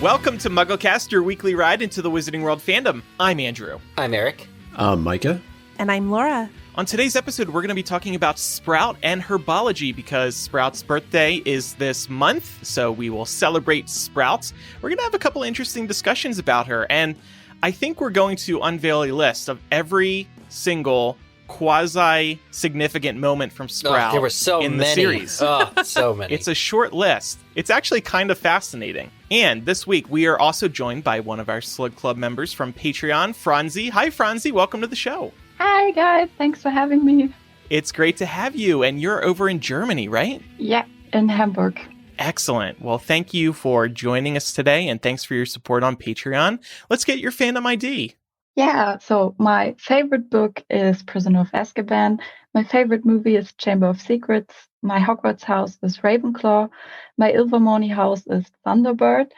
Welcome to MuggleCast, your weekly ride into the Wizarding World fandom. I'm Andrew. I'm Eric. I'm Micah. And I'm Laura. On today's episode, we're going to be talking about Sprout and Herbology because Sprout's birthday is this month, so we will celebrate Sprout. We're going to have a couple interesting discussions about her, and I think we're going to unveil a list of every single quasi-significant moment from Sprout there were so in many. the series. Oh, so many. It's a short list. It's actually kind of fascinating. And this week, we are also joined by one of our Slug Club members from Patreon, Franzi. Hi, Franzi. Welcome to the show. Hi, guys. Thanks for having me. It's great to have you. And you're over in Germany, right? Yeah, in Hamburg. Excellent. Well, thank you for joining us today, and thanks for your support on Patreon. Let's get your fandom ID. Yeah, so my favorite book is Prisoner of Azkaban. My favorite movie is Chamber of Secrets. My Hogwarts house is Ravenclaw. My Ilvermorny house is Thunderbird.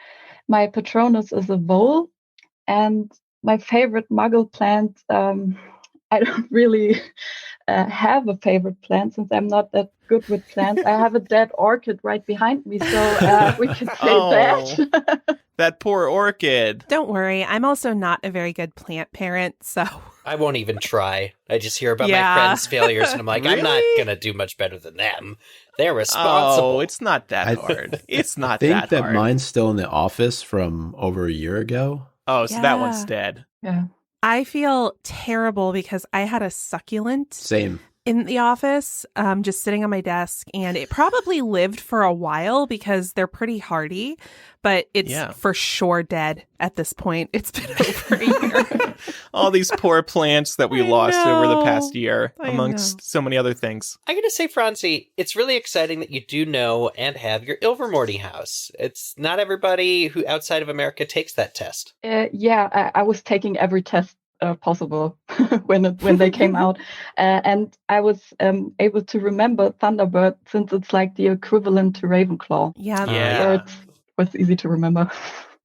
My Patronus is a vole. And my favorite Muggle plant, I don't really have a favorite plant since I'm not that good with plants. I have a dead orchid right behind me, so we can say that. That poor orchid. Don't worry, I'm also not a very good plant parent, so... I won't even try. I just hear about my friends' failures, and I'm like, Really? I'm not going to do much better than them. They're responsible. Oh, it's not that hard. It's not I think that that hard. mine's still in the office from over a year ago. Oh, so that Yeah. one's dead. Yeah. I feel terrible because I had a succulent Same. in the office, just sitting on my desk, and it probably lived for a while because they're pretty hardy, but it's for sure dead at this point. It's been over a year. All these poor plants that we I lost over the know. past year, I amongst know. so many other things. I gotta say, Franzi, it's really exciting that you do know and have your Ilvermorny house. It's not everybody who outside of America takes that test. I was taking every test possible when they came out. And I was able to remember Thunderbird since it's like the equivalent to Ravenclaw. Yeah. Yeah. It was easy to remember.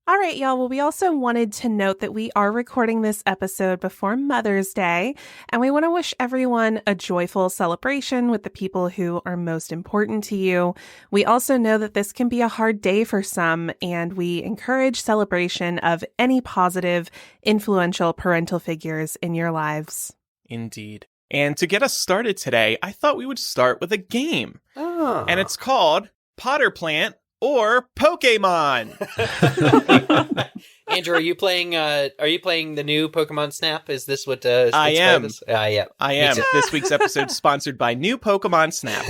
All right, y'all. Well, we also wanted to note that we are recording this episode before Mother's Day, and we want to wish everyone a joyful celebration with the people who are most important to you. We also know that this can be a hard day for some, and we encourage celebration of any positive, influential parental figures in your lives. Indeed. And to get us started today, I thought we would start with a game. Oh. And it's called Potter Plant or Pokemon. Andrew, are you playing the new Pokemon Snap? Is this what I am. Yeah. I am. This week's episode sponsored by new Pokemon Snap.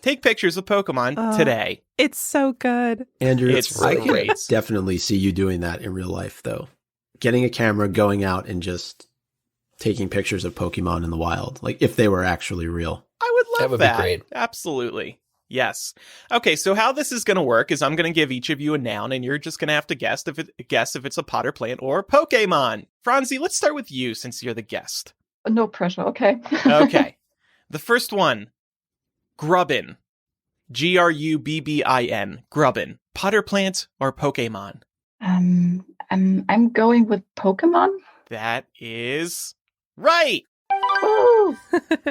Take pictures of Pokemon today. It's so good. Andrew, It's I really can great. definitely see you doing that in real life, though. Getting a camera, going out, and just taking pictures of Pokemon in the wild, like if they were actually real. I would love That would be great. Absolutely. Yes. Okay, so how this is going to work is I'm going to give each of you a noun, and you're just going to have to guess if it's a Potter plant or Pokemon. Franzi, let's start with you since you're the guest. No pressure, okay. Okay. The first one, Grubbin. Grubbin. Grubbin. Potter plant or Pokemon? I'm going with Pokemon. That is right. Woo!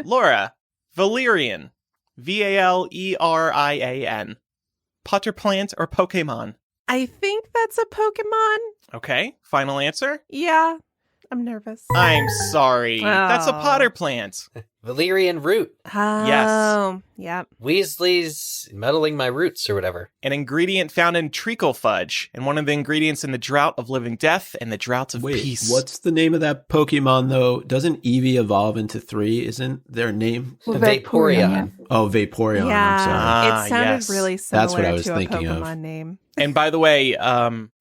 Laura, Valerian. Valerian. Potter plant or Pokemon? I think that's a Pokemon. Okay, final answer? Yeah, I'm nervous. I'm sorry. That's a Oh. Potter plant. Valerian root. Oh, yep. Weasley's meddling my roots or whatever. An ingredient found in treacle fudge, and one of the ingredients in the Drought of Living Death and the Drought of Wait, Peace. what's the name of that Pokemon, though? Doesn't Eevee evolve into 3? Isn't their name? Vaporeon. Oh, Vaporeon. I'm sorry. Ah, It sounded yes. really similar That's what I was to a thinking of. Pokemon name. And by the way,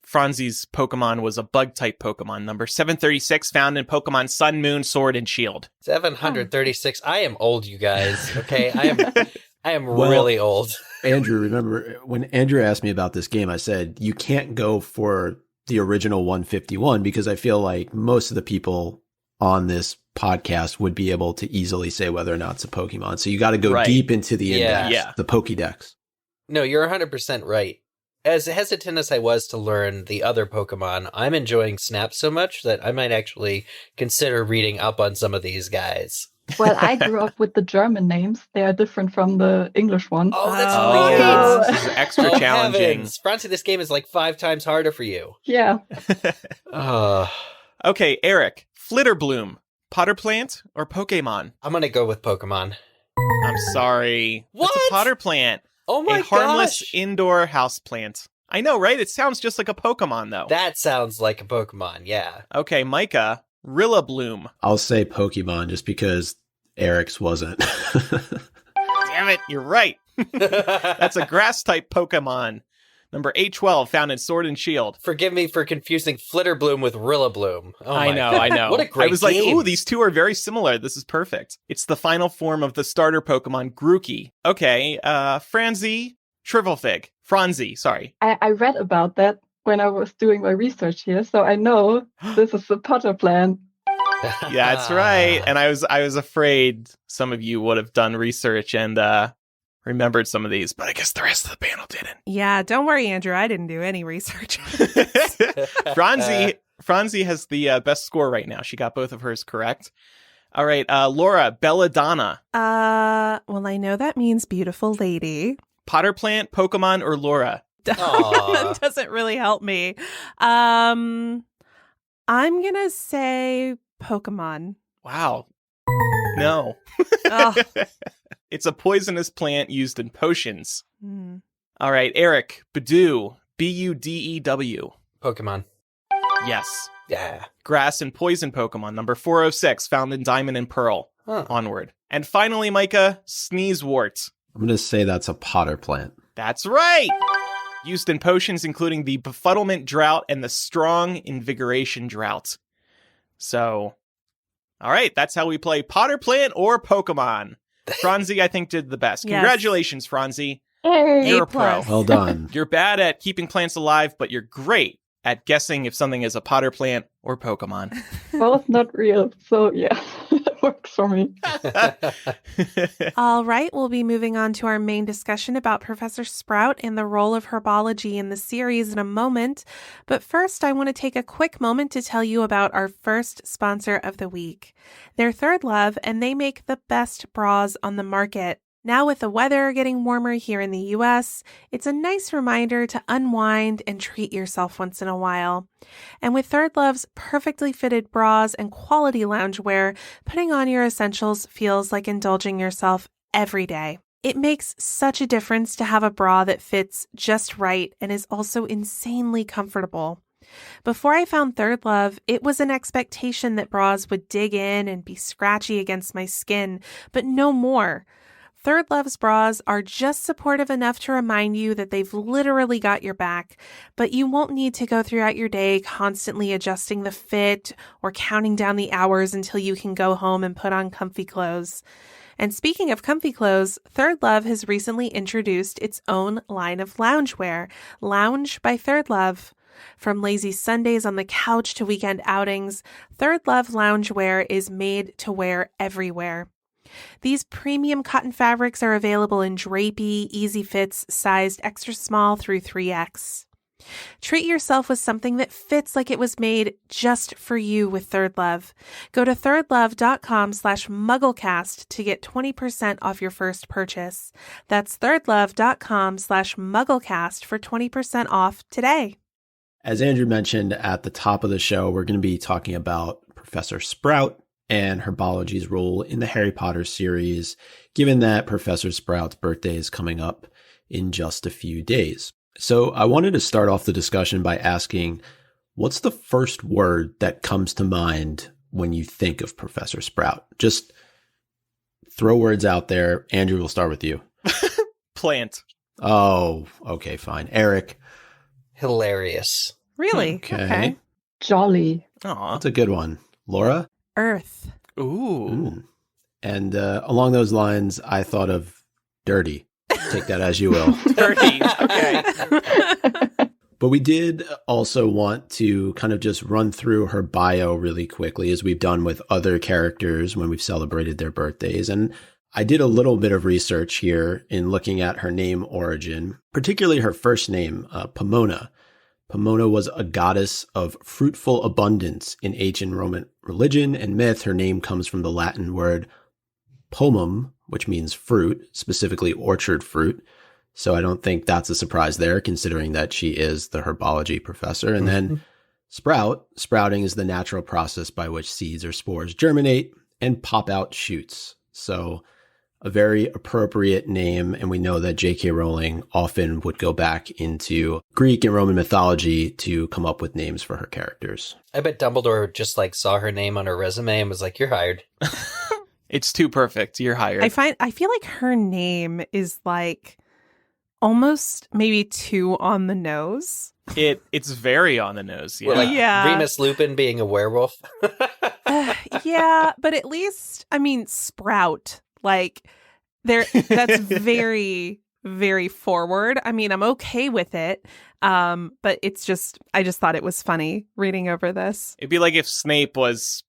Franzi's Pokemon was a bug-type Pokemon, number 736, found in Pokemon Sun, Moon, Sword, and Shield. 736. I am old, you guys. Okay, I am Well- really old. Andrew, remember when Andrew asked me about this game, I said, you can't go for the original 151 because I feel like most of the people on this podcast would be able to easily say whether or not it's a Pokemon. So you got to go Right. deep into the Yeah. index, Yeah. the Pokédex. No, you're 100% right. As hesitant as I was to learn the other Pokemon, I'm enjoying Snap so much that I might actually consider reading up on some of these guys. Well, I grew up with the German names. They are different from the English ones. Oh, that's Oh, right. yeah. This is extra Oh, challenging. heavens. Franzi, this game is like 5 times harder for you. Yeah. Okay, Eric. Flitterbloom. Potter plant or Pokemon? I'm going to go with Pokemon. I'm sorry. What? It's a Potter plant. Oh my a harmless gosh. indoor house plant. I know, right? It sounds just like a Pokemon, though. That sounds like a Pokemon, yeah. Okay, Micah. Rillabloom. I'll say Pokemon just because Eric's wasn't. Damn it, you're right. That's a grass-type Pokemon. Number 812, found in Sword and Shield. Forgive me for confusing Flitterbloom with Rillabloom. Oh I my know, God. I know. What a great I was like, game. ooh, these two are very similar. This is perfect. It's the final form of the starter Pokemon, Grookey. Okay, Franzi, Franzi, sorry. I read about that when I was doing my research here, so I know this is the Potter plant. Yeah, that's right. And I was afraid some of you would have done research and remembered some of these, but I guess the rest of the panel didn't. Yeah, don't worry, Andrew. I didn't do any research. Franzi has the best score right now. She got both of hers correct. All right, Laura, Belladonna. Well, I know that means beautiful lady. Potter plant, Pokemon, or Laura? That doesn't really help me. I'm gonna say Pokemon. Wow. No. Oh. It's a poisonous plant used in potions. Hmm. All right, Eric, Budew, Budew. Pokemon. Yes. Yeah. Grass and poison Pokemon, number 406, found in Diamond and Pearl. Huh. Onward. And finally, Micah, Sneezewort. I'm going to say that's a Potter plant. That's right! Used in potions including the Befuddlement Drought and the Strong Invigoration Drought. So, all right, that's how we play Potter Plant or Pokemon. Franzi, I think, did the best. Yes. Congratulations, Franzi. Yay! You're a pro. A+. Well done. You're bad at keeping plants alive, but you're great at guessing if something is a Potter plant or Pokemon. Both not real, so yeah, it works for me. All right, we'll be moving on to our main discussion about Professor Sprout and the role of herbology in the series in a moment. But first, I want to take a quick moment to tell you about our first sponsor of the week. They're Third Love, and they make the best bras on the market. Now with the weather getting warmer here in the US, it's a nice reminder to unwind and treat yourself once in a while. And with Third Love's perfectly fitted bras and quality loungewear, putting on your essentials feels like indulging yourself every day. It makes such a difference to have a bra that fits just right and is also insanely comfortable. Before I found Third Love, it was an expectation that bras would dig in and be scratchy against my skin, but no more. Third Love's bras are just supportive enough to remind you that they've literally got your back, but you won't need to go throughout your day constantly adjusting the fit or counting down the hours until you can go home and put on comfy clothes. And speaking of comfy clothes, Third Love has recently introduced its own line of loungewear, Lounge by Third Love. From lazy Sundays on the couch to weekend outings, Third Love loungewear is made to wear everywhere. These premium cotton fabrics are available in drapey, easy fits, sized extra small through 3X. Treat yourself with something that fits like it was made just for you with Third Love. Go to thirdlove.com/MuggleCast to get 20% off your first purchase. That's thirdlove.com/MuggleCast for 20% off today. As Andrew mentioned at the top of the show, we're going to be talking about Professor Sprout and Herbology's role in the Harry Potter series, given that Professor Sprout's birthday is coming up in just a few days. So I wanted to start off the discussion by asking, what's the first word that comes to mind when you think of Professor Sprout? Just throw words out there. Andrew, we'll start with you. Plant. Oh, okay, fine. Eric. Hilarious. Really? Okay. Jolly. Aw. That's a good one. Laura? Earth. Ooh. And along those lines, I thought of dirty. Take that as you will. Dirty. Okay. But we did also want to kind of just run through her bio really quickly, as we've done with other characters when we've celebrated their birthdays. And I did a little bit of research here in looking at her name origin, particularly her first name, Pomona. Pomona was a goddess of fruitful abundance in ancient Roman religion and myth. Her name comes from the Latin word pomum, which means fruit, specifically orchard fruit. So I don't think that's a surprise there, considering that she is the herbology professor. And then sprouting is the natural process by which seeds or spores germinate and pop out shoots. So a very appropriate name. And we know that J.K. Rowling often would go back into Greek and Roman mythology to come up with names for her characters. I bet Dumbledore just like saw her name on her resume and was like, "You're hired." It's too perfect. You're hired. I feel like her name is like almost maybe too on the nose. It's very on the nose. Yeah. Or like Yeah. Remus Lupin being a werewolf. Yeah, but at least, I mean, Sprout, like, that's very, very forward. I mean, I'm okay with it, but it's just, I just thought it was funny reading over this. It'd be like if Snape was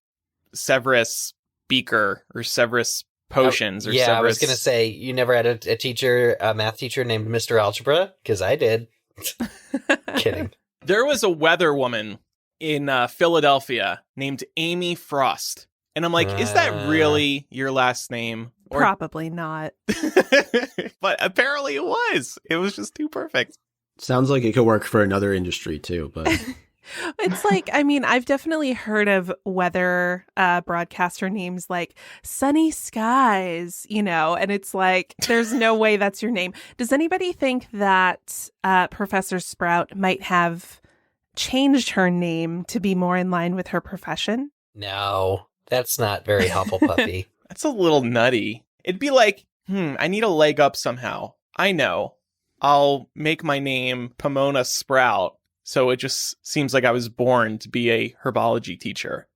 Severus Beaker or Severus Potions or Yeah, Severus... I was going to say, you never had a math teacher named Mr. Algebra? Because I did. Kidding. There was a weather woman in Philadelphia named Amy Frost. And I'm like, is that really your last name? Or... Probably not. But apparently it was. It was just too perfect. Sounds like it could work for another industry too, but It's like, I mean, I've definitely heard of weather broadcaster names like Sunny Skies, and it's like, there's no way that's your name. Does anybody think that Professor Sprout might have changed her name to be more in line with her profession? No, that's not very Hufflepuffy. That's a little nutty. It'd be like, I need a leg up somehow. I know. I'll make my name Pomona Sprout. So it just seems like I was born to be a herbology teacher.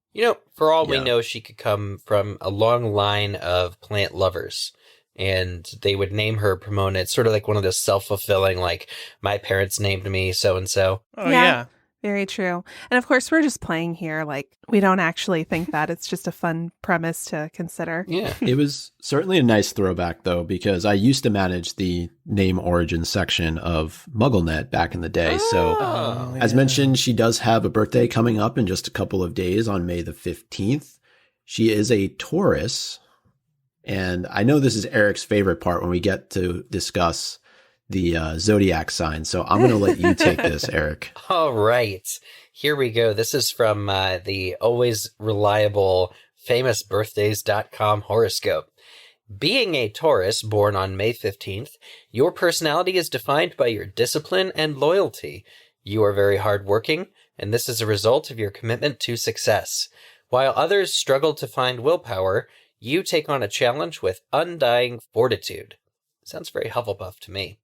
For all we know, she could come from a long line of plant lovers. And they would name her Pomona. It's sort of like one of those self-fulfilling, like, my parents named me so-and-so. Oh, yeah. Very true. And of course, we're just playing here. Like, we don't actually think that. It's just a fun premise to consider. Yeah. it was certainly a nice throwback, though, because I used to manage the name origin section of MuggleNet back in the day. As mentioned, she does have a birthday coming up in just a couple of days on May the 15th. She is a Taurus. And I know this is Eric's favorite part when we get to discuss the zodiac sign. So I'm going to let you take this, Eric. All right. Here we go. This is from the always reliable famousbirthdays.com horoscope. Being a Taurus born on May 15th, your personality is defined by your discipline and loyalty. You are very hardworking, and this is a result of your commitment to success. While others struggle to find willpower, you take on a challenge with undying fortitude. Sounds very Hufflepuff to me.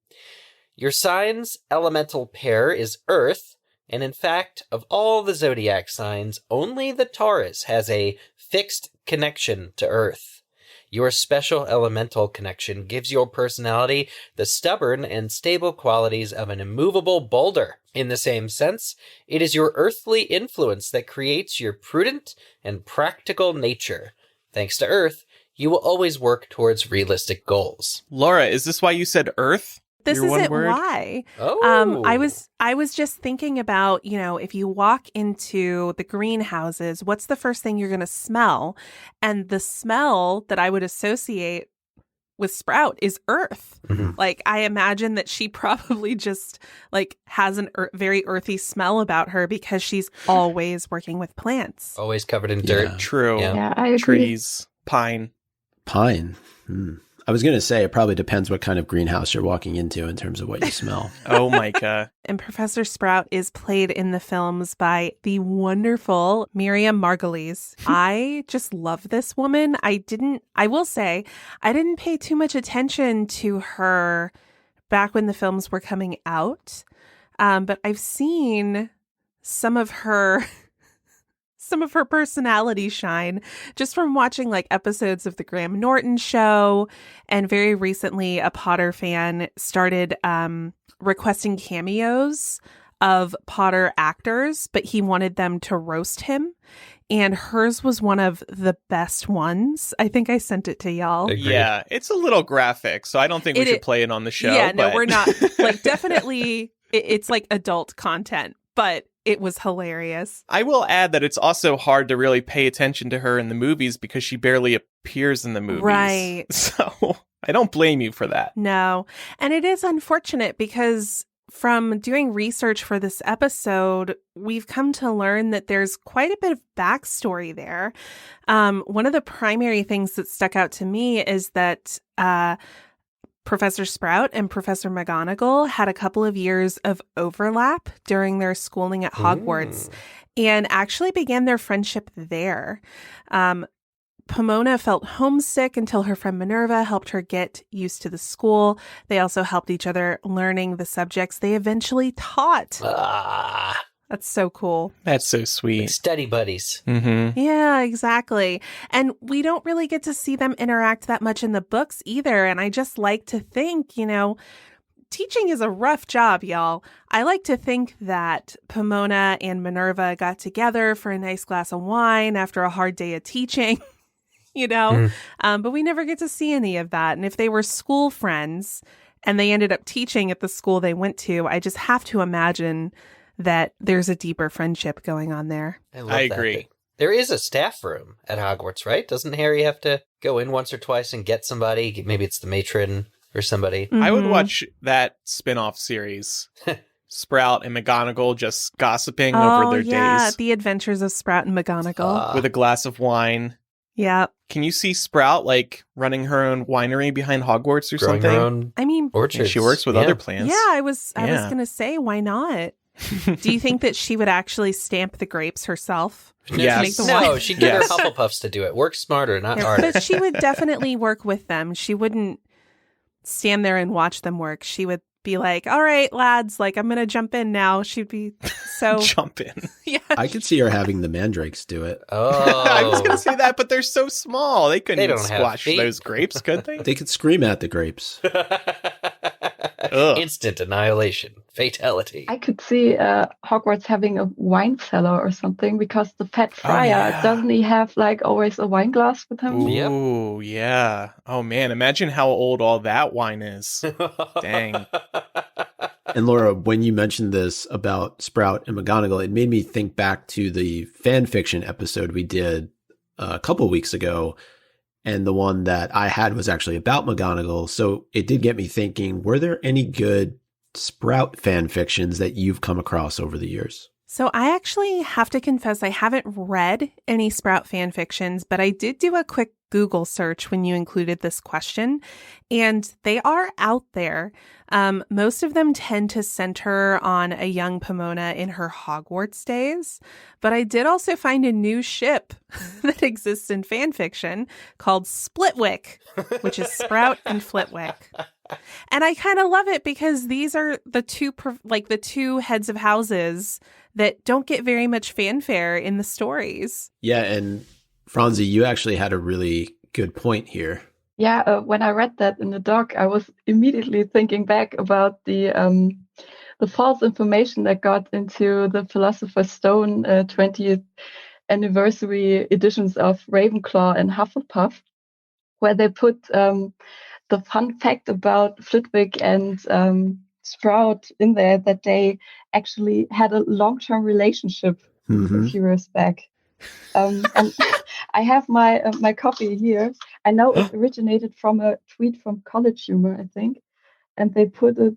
Your sign's elemental pair is Earth, and in fact, of all the zodiac signs, only the Taurus has a fixed connection to Earth. Your special elemental connection gives your personality the stubborn and stable qualities of an immovable boulder. In the same sense, it is your earthly influence that creates your prudent and practical nature. Thanks to Earth, you will always work towards realistic goals. Laura, is this why you said Earth? This Your one isn't word? why. Oh. I was just thinking about, if you walk into the greenhouses, what's the first thing you're going to smell? And the smell that I would associate with Sprout is earth. Mm-hmm. Like, I imagine that she probably just has an very earthy smell about her because she's always working with plants. Always covered in dirt. Yeah. True. Yeah, I agree. Trees, pine. Pine. I was going to say it probably depends what kind of greenhouse you're walking into in terms of what you smell. Oh, Micah. And Professor Sprout is played in the films by the wonderful Miriam Margoyles. I just love this woman. I will say, I didn't pay too much attention to her back when the films were coming out. But I've seen some of her personality shine just from watching episodes of the Graham Norton show. And very recently, a Potter fan started requesting cameos of Potter actors, but he wanted them to roast him. And hers was one of the best ones. I think I sent it to y'all. Agreed. Yeah, it's a little graphic, so I don't think we should play it on the show. Yeah, no, but... we're not. Definitely, it's adult content, but It was hilarious. I will add that it's also hard to really pay attention to her in the movies because she barely appears in the movies. Right. So I don't blame you for that. No. And it is unfortunate because from doing research for this episode, we've come to learn that there's quite a bit of backstory there. One of the primary things that stuck out to me is that Professor Sprout and Professor McGonagall had a couple of years of overlap during their schooling at Hogwarts and actually began their friendship there. Pomona felt homesick until her friend Minerva helped her get used to the school. They also helped each other learning the subjects they eventually taught. That's so cool. That's so sweet. Like study buddies. Mm-hmm. Yeah, exactly. And we don't really get to see them interact that much in the books either. And I just like to think, teaching is a rough job, y'all. I like to think that Pomona and Minerva got together for a nice glass of wine after a hard day of teaching. But we never get to see any of that. And if they were school friends and they ended up teaching at the school they went to, I just have to imagine that there's a deeper friendship going on there. I agree. There is a staff room at Hogwarts, right? Doesn't Harry have to go in once or twice and get somebody? Maybe it's the matron or somebody. Mm-hmm. I would watch that spin-off series. Sprout and McGonagall just gossiping over their days. The Adventures of Sprout and McGonagall. With a glass of wine. Yeah. Can you see Sprout running her own winery behind Hogwarts or Growing something? her own orchards. And she works with other plants. Yeah, I was going to say, why not? Do you think that she would actually stamp the grapes herself? Yes. No, she'd get her Hufflepuffs to do it. Work smarter, not harder. But she would definitely work with them. She wouldn't stand there and watch them work. She would be like, all right, lads, I'm going to jump in now. She'd be so... Jump in. Yeah. I could see her having the mandrakes do it. Oh. I was going to say that, but they're so small. They couldn't don't squash have those grapes, could they? They could scream at the grapes. Instant annihilation. Fatality. I could see Hogwarts having a wine cellar or something because the Fat Friar, doesn't he have always a wine glass with him? Ooh, yeah. Oh man, imagine how old all that wine is. Dang. And Laura, when you mentioned this about Sprout and McGonagall, it made me think back to the fan fiction episode we did a couple weeks ago. And the one that I had was actually about McGonagall. So it did get me thinking, were there any good Sprout fan fictions that you've come across over the years? So I actually have to confess I haven't read any Sprout fan fictions, but I did do a quick Google search when you included this question, and they are out there. Most of them tend to center on a young Pomona in her Hogwarts days, but I did also find a new ship that exists in fan fiction called Splitwick, which is Sprout and Flitwick. And I kind of love it because these are the two heads of houses that don't get very much fanfare in the stories. Yeah, and Franzi, you actually had a really good point here. Yeah, when I read that in the doc, I was immediately thinking back about the false information that got into the Philosopher's Stone 20th anniversary editions of Ravenclaw and Hufflepuff, where they put the fun fact about Flitwick and Sprout in there that they actually had a long-term relationship a few years back. And I have my copy here. I know it originated from a tweet from College Humor, I think. And they put it,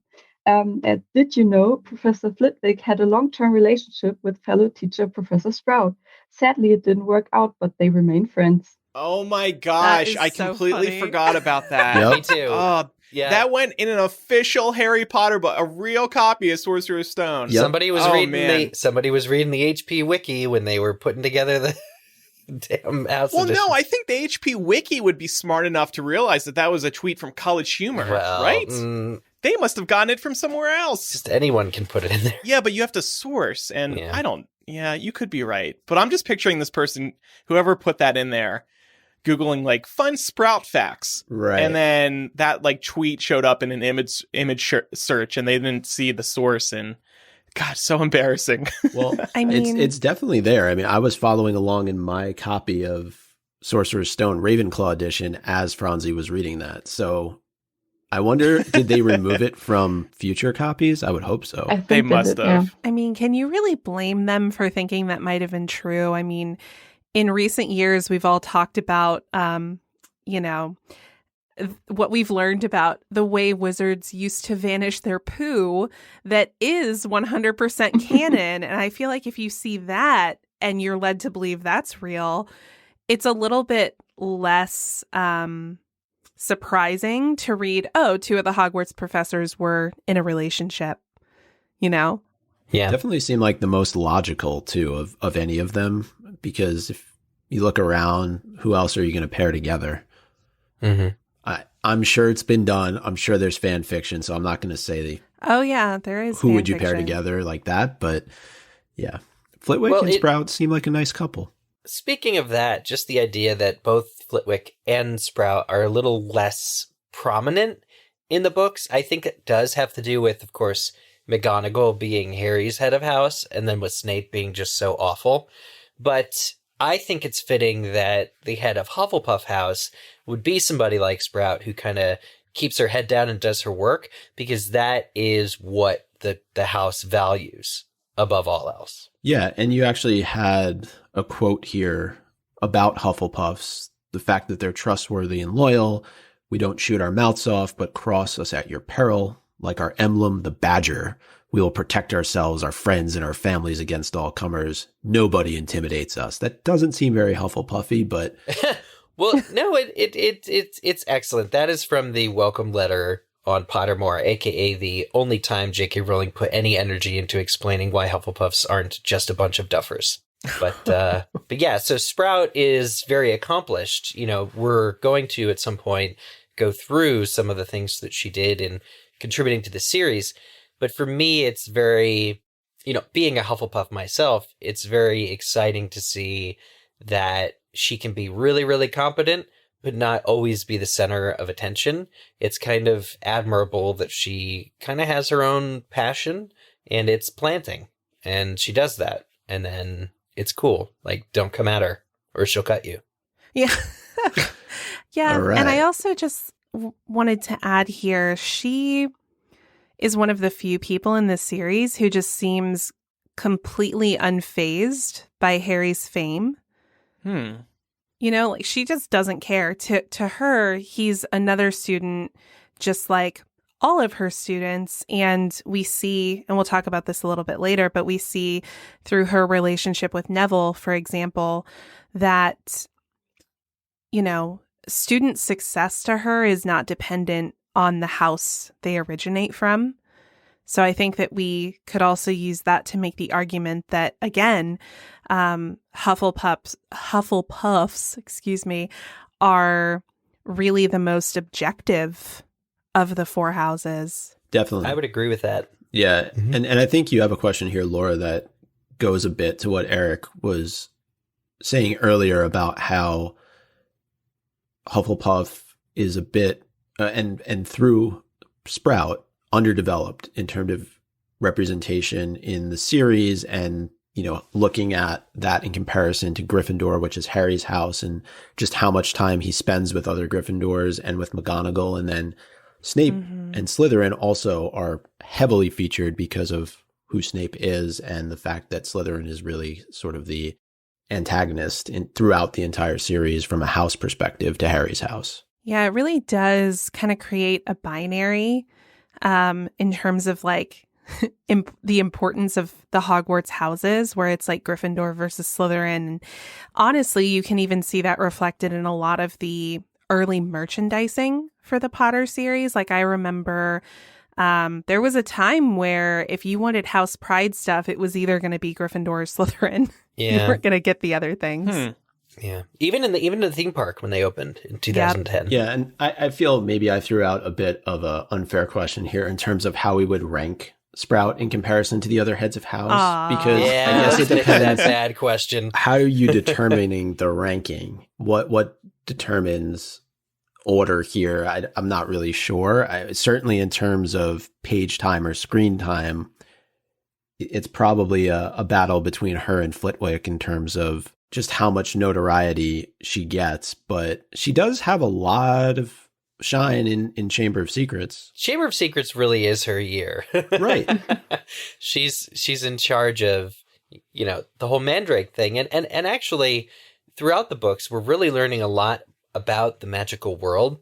did you know Professor Flitwick had a long-term relationship with fellow teacher Professor Sprout? Sadly, it didn't work out, but they remain friends. Oh my gosh, I completely forgot about that. Yep. Me too. Oh, yeah. That went in an official Harry Potter book, a real copy of Sorcerer's Stone. Yep. Somebody was reading the HP Wiki when they were putting together the damn house editions. No, I think the HP Wiki would be smart enough to realize that was a tweet from College Humor, right? They must have gotten it from somewhere else. Just anyone can put it in there. Yeah, but you have to source, and you could be right. But I'm just picturing this person, whoever put that in there, Googling fun Sprout facts. Right. And then that tweet showed up in an image search and they didn't see the source, and God, so embarrassing. Well, I mean, it's definitely there. I mean, I was following along in my copy of Sorcerer's Stone Ravenclaw edition as Franzi was reading that. So I wonder, did they remove it from future copies? I would hope so. I think They must did, have. yeah. I mean, can you really blame them for thinking that might have been true? I mean, in recent years, we've all talked about, what we've learned about the way wizards used to vanish their poo that is 100% canon. And I feel like if you see that and you're led to believe that's real, it's a little bit less surprising to read, oh, two of the Hogwarts professors were in a relationship, Yeah. Definitely seem like the most logical, too, of any of them, because if you look around, who else are you going to pair together? Mm-hmm. I'm sure it's been done. I'm sure there's fan fiction, so I'm not going to say Oh, yeah, there is. who fan would you pair fiction. together like that. But yeah, Flitwick Well, and Sprout seem like a nice couple. Speaking of that, just the idea that both Flitwick and Sprout are a little less prominent in the books, I think it does have to do with, of course, McGonagall being Harry's head of house, and then with Snape being just so awful. But I think it's fitting that the head of Hufflepuff House would be somebody like Sprout, who kind of keeps her head down and does her work, because that is what the house values above all else. Yeah, and you actually had a quote here about Hufflepuffs, the fact that they're trustworthy and loyal. We don't shoot our mouths off, but cross us at your peril. Like our emblem, the badger. We will protect ourselves, our friends, and our families against all comers. Nobody intimidates us. That doesn't seem very Hufflepuffy, but Well, no, it's excellent. That is from the welcome letter on Pottermore, aka the only time J.K. Rowling put any energy into explaining why Hufflepuffs aren't just a bunch of duffers. But yeah, so Sprout is very accomplished. We're going to at some point go through some of the things that she did in contributing to the series. But for me, it's very, being a Hufflepuff myself, it's very exciting to see that she can be really, really competent, but not always be the center of attention. It's kind of admirable that she kind of has her own passion, and it's planting. And she does that. And then it's cool. Like, don't come at her or she'll cut you. Yeah. Yeah. All right. And I also just wanted to add here, she is one of the few people in this series who just seems completely unfazed by Harry's fame. Like she just doesn't care. To her, he's another student, just like all of her students. And we see, and we'll talk about this a little bit later, but we see through her relationship with Neville, for example, that, student success to her is not dependent on the house they originate from. So I think that we could also use that to make the argument that, again, Hufflepuffs, are really the most objective of the four houses. definitely. I would agree with that. Yeah. And I think you have a question here, Laura, that goes a bit to what Eric was saying earlier about how Hufflepuff is a bit, and through Sprout, underdeveloped in terms of representation in the series, and looking at that in comparison to Gryffindor, which is Harry's house, and just how much time he spends with other Gryffindors and with McGonagall. And then Snape and Slytherin also are heavily featured because of who Snape is and the fact that Slytherin is really sort of the antagonist throughout the entire series from a house perspective to Harry's house. Yeah, it really does kind of create a binary in terms of like the importance of the Hogwarts houses, where it's like Gryffindor versus Slytherin. And honestly, you can even see that reflected in a lot of the early merchandising for the Potter series. Like I remember there was a time where if you wanted House Pride stuff, it was either going to be Gryffindor or Slytherin. Yeah. You weren't going to get the other things. Yeah. Even in the theme park when they opened in 2010. Yeah, and I feel maybe I threw out a bit of an unfair question here in terms of how we would rank Sprout in comparison to the other heads of house, because Yeah, I guess it that depends. bad question. How are you determining the ranking? What determines order here? I'm not really sure. Certainly in terms of page time or screen time, it's probably a battle between her and Flitwick in terms of just how much notoriety she gets. But she does have a lot of shine in Chamber of Secrets. Chamber of Secrets really is her year. Right. She's in charge of, the whole Mandrake thing. And actually, throughout the books, we're really learning a lot about the magical world.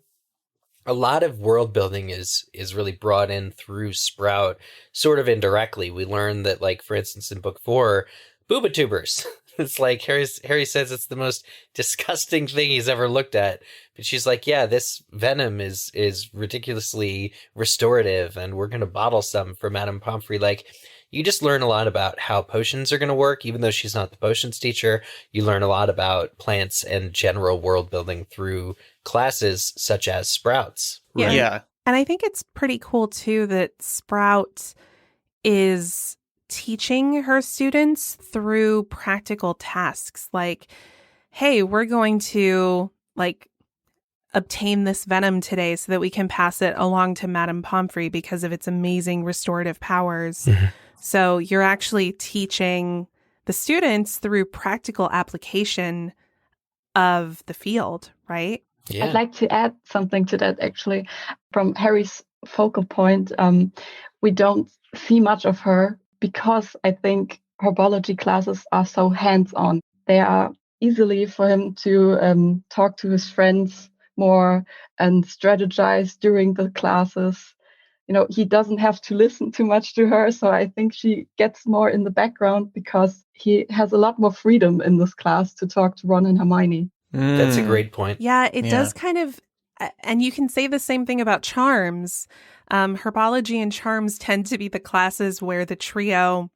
A lot of world building is really brought in through Sprout, sort of indirectly. We learn that, like, for instance, in book 4, booba tubers. It's like Harry says it's the most disgusting thing he's ever looked at. But she's like, yeah, this venom is ridiculously restorative, and we're going to bottle some for Madame Pomfrey. Like, you just learn a lot about how potions are going to work. Even though she's not the potions teacher, you learn a lot about plants and general world building through classes such as Sprouts. Yeah. Right? Yeah. And I think it's pretty cool, too, that Sprout is teaching her students through practical tasks. Like, hey, we're going to, obtain this venom today so that we can pass it along to Madame Pomfrey because of its amazing restorative powers. Mm-hmm. So you're actually teaching the students through practical application of the field, right? Yeah. I'd like to add something to that, actually. From Harry's focal point, we don't see much of her because I think herbology classes are so hands-on. They are easily for him to talk to his friends more and strategize during the classes. He doesn't have to listen too much to her, so I think she gets more in the background because he has a lot more freedom in this class to talk to Ron and Hermione. That's a great point. Yeah, it does kind of, and you can say the same thing about charms. Herbology and charms tend to be the classes where the trio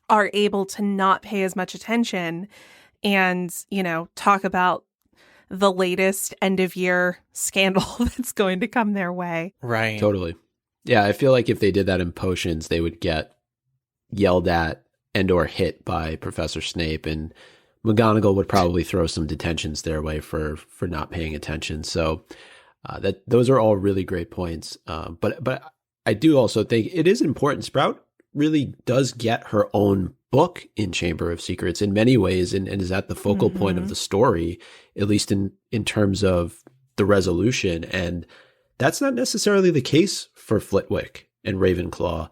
are able to not pay as much attention and, talk about the latest end of year scandal that's going to come their way. Right. Totally. Yeah, I feel like if they did that in potions, they would get yelled at and or hit by Professor Snape, and McGonagall would probably throw some detentions their way for not paying attention. So those are all really great points. But I do also think it is important. Sprout really does get her own book in Chamber of Secrets in many ways, and is at the focal point of the story, at least in terms of the resolution. And that's not necessarily the case for Flitwick and Ravenclaw.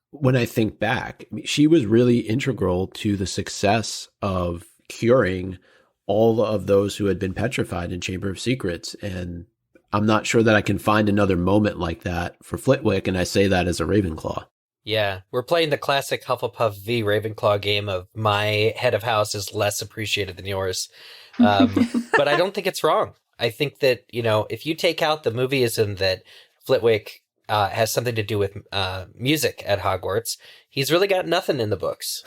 When I think back, she was really integral to the success of curing all of those who had been petrified in Chamber of Secrets. And I'm not sure that I can find another moment like that for Flitwick, and I say that as a Ravenclaw. Yeah, we're playing the classic Hufflepuff v. Ravenclaw game of my head of house is less appreciated than yours. But I don't think it's wrong. I think that, if you take out the movieism that Flitwick has something to do with music at Hogwarts, he's really got nothing in the books.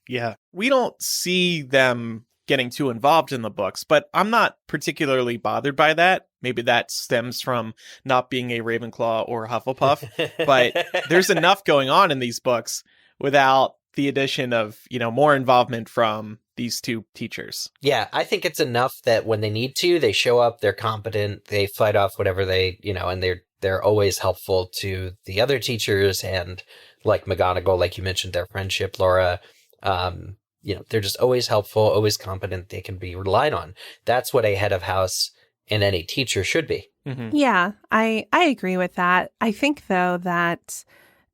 Yeah. We don't see them getting too involved in the books, but I'm not particularly bothered by that. Maybe that stems from not being a Ravenclaw or Hufflepuff, but there's enough going on in these books without the addition of, more involvement from these two teachers. Yeah, I think it's enough that when they need to, they show up, they're competent, they fight off whatever they, and they're always helpful to the other teachers, and like McGonagall, like you mentioned, their friendship, Laura, they're just always helpful, always competent, they can be relied on. That's what a head of house and any teacher should be. Mm-hmm. Yeah, I agree with that. I think, though, that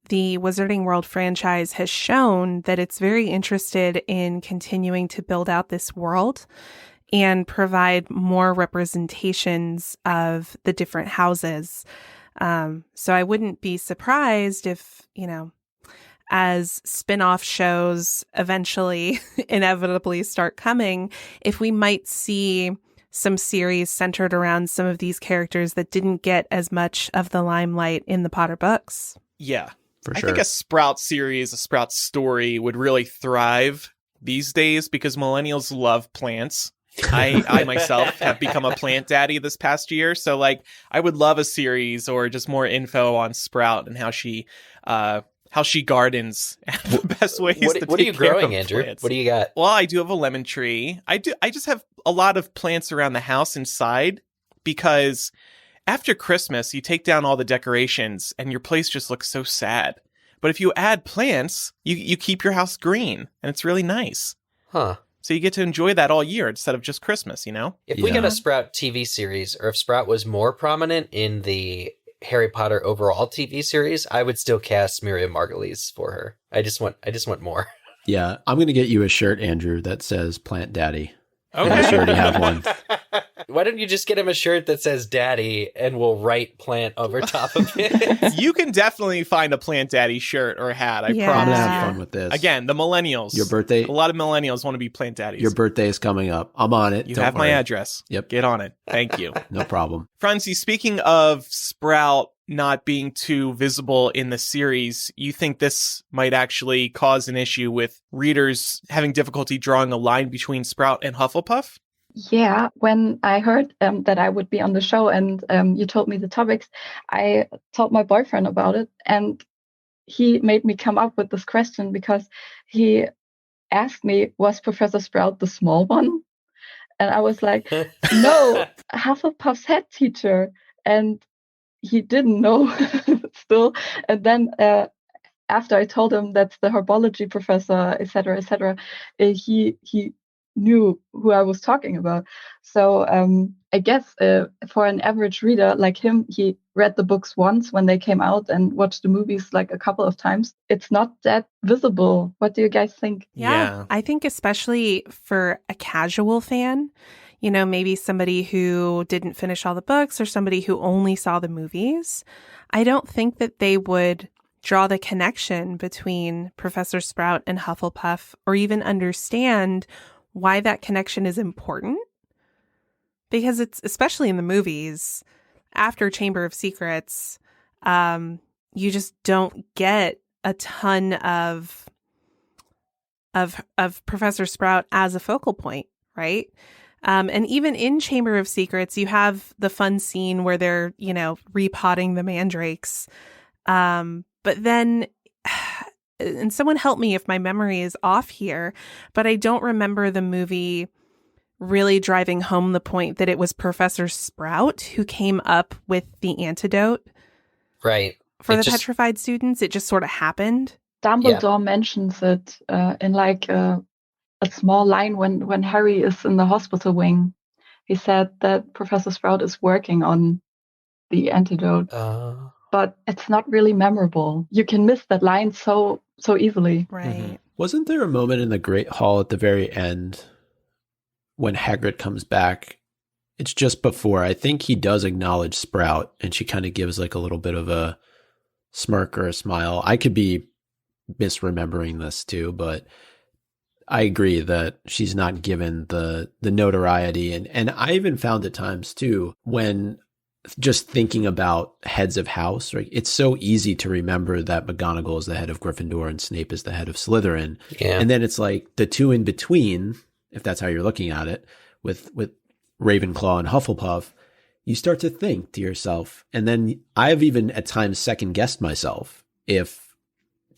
the Wizarding World franchise has shown that it's very interested in continuing to build out this world and provide more representations of the different houses. So I wouldn't be surprised if, as spin-off shows eventually inevitably start coming, if we might see some series centered around some of these characters that didn't get as much of the limelight in the Potter books. Yeah. For I sure. think a Sprout series, a Sprout story would really thrive these days because millennials love plants. I myself have become a plant daddy this past year. So I would love a series or just more info on Sprout and how she gardens and the best ways to What are you take care growing, of Andrew? plants. What do you got? Well, I do have a lemon tree. I just have a lot of plants around the house inside because after Christmas, you take down all the decorations and your place just looks so sad. But if you add plants, you keep your house green and it's really nice. Huh. So you get to enjoy that all year instead of just Christmas, you know? If we get a Sprout TV series, or if Sprout was more prominent in the Harry Potter overall TV series, I would still cast Miriam Margoyles for her. I just want more. Yeah, I'm going to get you a shirt, Andrew, that says Plant Daddy. Okay. I already have one. Why don't you just get him a shirt that says Daddy and we'll write Plant over top of it? You can definitely find a Plant Daddy shirt or hat, I I'm going promise. to have fun with this. Again, the millennials. Your birthday. A lot of millennials want to be Plant Daddies. Your birthday is coming up. I'm on it. You Don't have worry. my address. Yep. Get on it. Thank you. No problem. Franzi, speaking of Sprout not being too visible in the series, you think this might actually cause an issue with readers having difficulty drawing a line between Sprout and Hufflepuff? Yeah, when I heard that I would be on the show and you told me the topics, I told my boyfriend about it, and he made me come up with this question because he asked me, was Professor Sprout the small one? And I was like, no, Hufflepuff's head teacher. And he didn't know still. And then after I told him that's the herbology professor, etc., he knew who I was talking about. So I guess for an average reader like him, he read the books once when they came out and watched the movies like a couple of times. It's not that visible. What do you guys think? Yeah. I think especially for a casual fan, you know, maybe somebody who didn't finish all the books or somebody who only saw the movies, I don't think that they would draw the connection between Professor Sprout and Hufflepuff or even understand why that connection is important. Because it's, especially in the movies, after Chamber of Secrets, you just don't get a ton of Professor Sprout as a focal point, right? And even in Chamber of Secrets, you have the fun scene where they're, you know, repotting the mandrakes. But then, and someone help me if my memory is off here, but I don't remember the movie really driving home the point that it was Professor Sprout who came up with the antidote. Right. For the petrified students. It just sort of happened. Dumbledore mentions it in like a small line when Harry is in the hospital wing. He said that Professor Sprout is working on the antidote. But it's not really memorable. You can miss that line so easily. Right. Mm-hmm. Wasn't there a moment in the Great Hall at the very end when Hagrid comes back? It's just before. I think he does acknowledge Sprout, and she kind of gives like a little bit of a smirk or a smile. I could be misremembering this too, but I agree that she's not given the notoriety. And I even found at times too, when just thinking about heads of house, right? It's so easy to remember that McGonagall is the head of Gryffindor and Snape is the head of Slytherin. Yeah. And then it's like the two in between, if that's how you're looking at it, with Ravenclaw and Hufflepuff, you start to think to yourself. And then I've even at times second guessed myself if,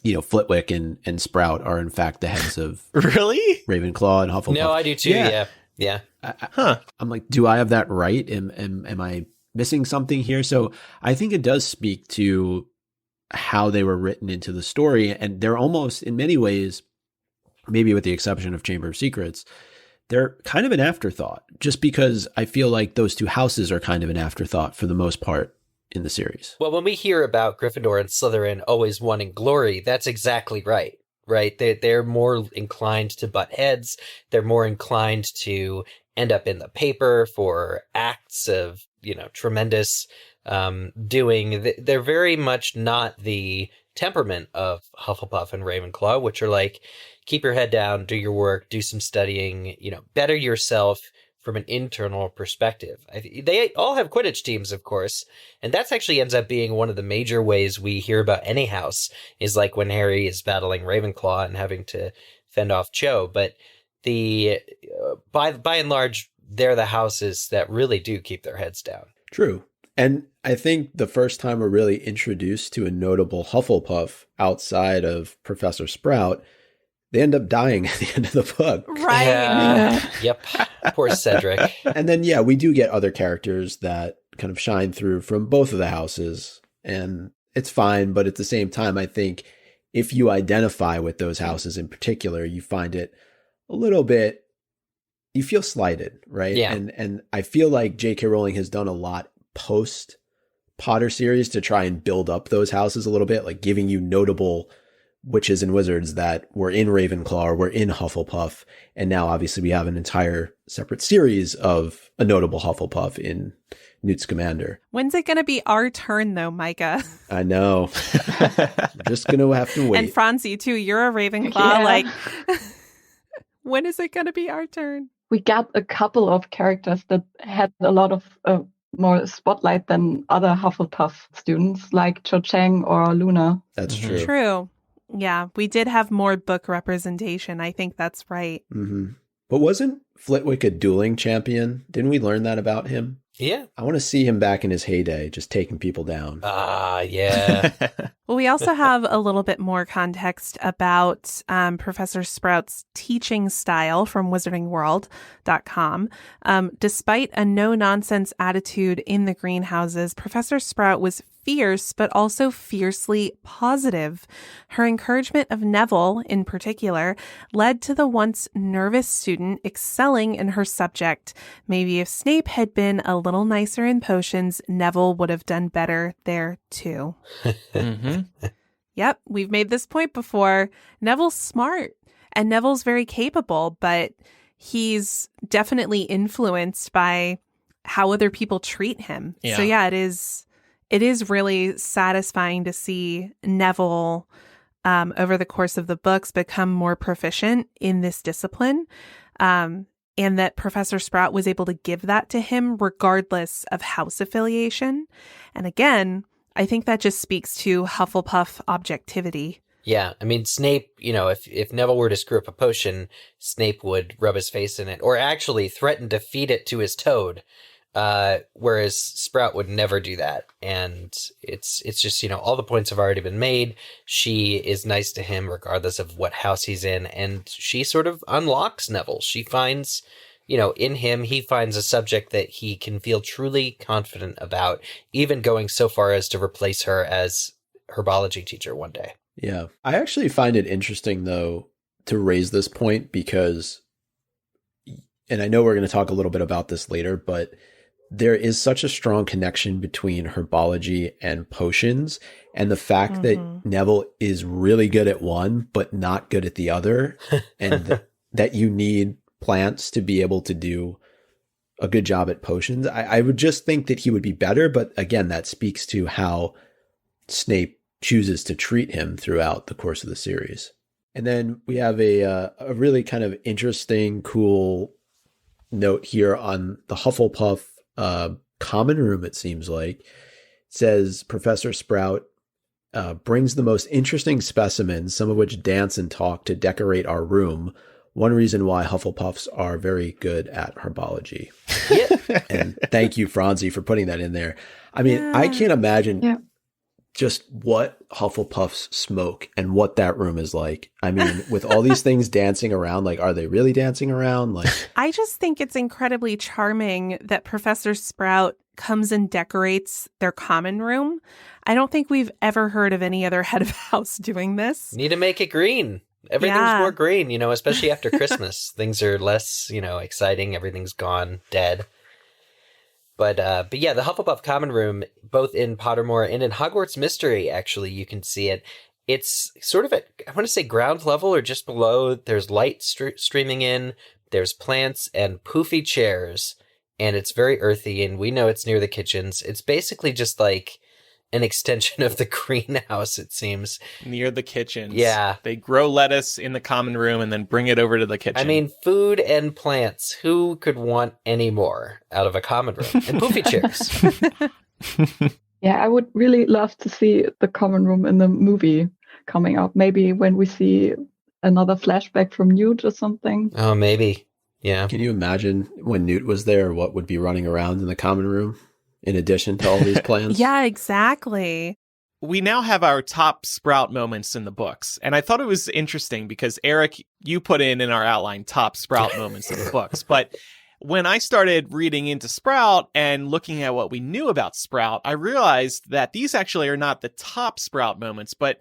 you know, Flitwick and Sprout are in fact the heads of really Ravenclaw and Hufflepuff. No, I do too. Yeah. I'm like, do I have that right? Am I missing something here? So I think it does speak to how they were written into the story. And they're almost, in many ways, maybe with the exception of Chamber of Secrets, they're kind of an afterthought, just because I feel like those two houses are kind of an afterthought for the most part in the series. Well, when we hear about Gryffindor and Slytherin always wanting glory, that's exactly right. Right? They're more inclined to butt heads. They're more inclined to end up in the paper for acts of, you know, tremendous doing. They're very much not the temperament of Hufflepuff and Ravenclaw, which are like, keep your head down, do your work, do some studying, you know, better yourself from an internal perspective. They all have Quidditch teams, of course, and that's actually ends up being one of the major ways we hear about any house, is like when Harry is battling Ravenclaw and having to fend off Cho. But the by and large, they're the houses that really do keep their heads down. True. And I think the first time we're really introduced to a notable Hufflepuff outside of Professor Sprout, they end up dying at the end of the book. Right. Yeah. Yep. Poor Cedric. And then, yeah, we do get other characters that kind of shine through from both of the houses. And it's fine. But at the same time, I think if you identify with those houses in particular, you find it a little bit you feel slighted, right? Yeah. And I feel like J.K. Rowling has done a lot post Potter series to try and build up those houses a little bit, like giving you notable witches and wizards that were in Ravenclaw or were in Hufflepuff. And now obviously we have an entire separate series of a notable Hufflepuff in Newt Scamander. When's it going to be our turn, though, Micah? I know. I'm just going to have to wait. And Franzi, too. You're a Ravenclaw. Yeah. Like, when is it going to be our turn? We got a couple of characters that had a lot of more spotlight than other Hufflepuff students, like Cho Chang or Luna. That's true. True. Yeah, we did have more book representation. I think that's right. Mm-hmm. But wasn't Flitwick a dueling champion? Didn't we learn that about him? Yeah. I want to see him back in his heyday, just taking people down. Yeah. Well, we also have a little bit more context about Professor Sprout's teaching style from wizardingworld.com. Despite a no-nonsense attitude in the greenhouses, Professor Sprout was fierce, but also fiercely positive. Her encouragement of Neville, in particular, led to the once nervous student excelling in her subject. Maybe if Snape had been a little nicer in potions, Neville would have done better there, too. Mm-hmm. Yep, we've made this point before. Neville's smart, and Neville's very capable, but he's definitely influenced by how other people treat him. Yeah. So yeah, it is really satisfying to see Neville over the course of the books become more proficient in this discipline, and that Professor Sprout was able to give that to him regardless of house affiliation. And again, I think that just speaks to Hufflepuff objectivity. Yeah, I mean, Snape, if Neville were to screw up a potion, Snape would rub his face in it, or actually threaten to feed it to his toad, whereas Sprout would never do that. And it's just, all the points have already been made. She is nice to him regardless of what house he's in, and she sort of unlocks Neville. She finds... in him, he finds a subject that he can feel truly confident about, even going so far as to replace her as herbology teacher one day. Yeah. I actually find it interesting, though, to raise this point because, and I know we're going to talk a little bit about this later, but there is such a strong connection between herbology and potions, and the fact that Neville is really good at one, but not good at the other, and that you need plants to be able to do a good job at potions. I would just think that he would be better, but again, that speaks to how Snape chooses to treat him throughout the course of the series. And then we have a really kind of interesting, cool note here on the Hufflepuff common room, it seems like. It says Professor Sprout brings the most interesting specimens, some of which dance and talk to decorate our room. One reason why Hufflepuffs are very good at herbology. Yeah. And thank you, Franzi, for putting that in there. I mean, I can't imagine just what Hufflepuffs smoke and what that room is like. I mean, with all these things dancing around, like, are they really dancing around? Like, I just think it's incredibly charming that Professor Sprout comes and decorates their common room. I don't think we've ever heard of any other head of house doing this. Need to make it green. Everything's more green, especially after Christmas. Things are less, exciting. Everything's gone, dead. But yeah, the Hufflepuff common room, both in Pottermore and in Hogwarts Mystery, actually, you can see it. It's sort of at, I want to say, ground level or just below. There's light streaming in. There's plants and poofy chairs. And it's very earthy, and we know it's near the kitchens. It's basically just like an extension of the greenhouse, it seems. Near the kitchens. Yeah. They grow lettuce in the common room and then bring it over to the kitchen. I mean, food and plants. Who could want any more out of a common room? And poofy chairs. Yeah, I would really love to see the common room in the movie coming up. Maybe when we see another flashback from Newt or something. Oh, maybe. Yeah. can you imagine when Newt was there, what would be running around in the common room in addition to all these plants? Yeah, exactly. We now have our top Sprout moments in the books. And I thought it was interesting because, Eric, you put in our outline top Sprout moments in the books. But when I started reading into Sprout and looking at what we knew about Sprout, I realized that these actually are not the top Sprout moments, but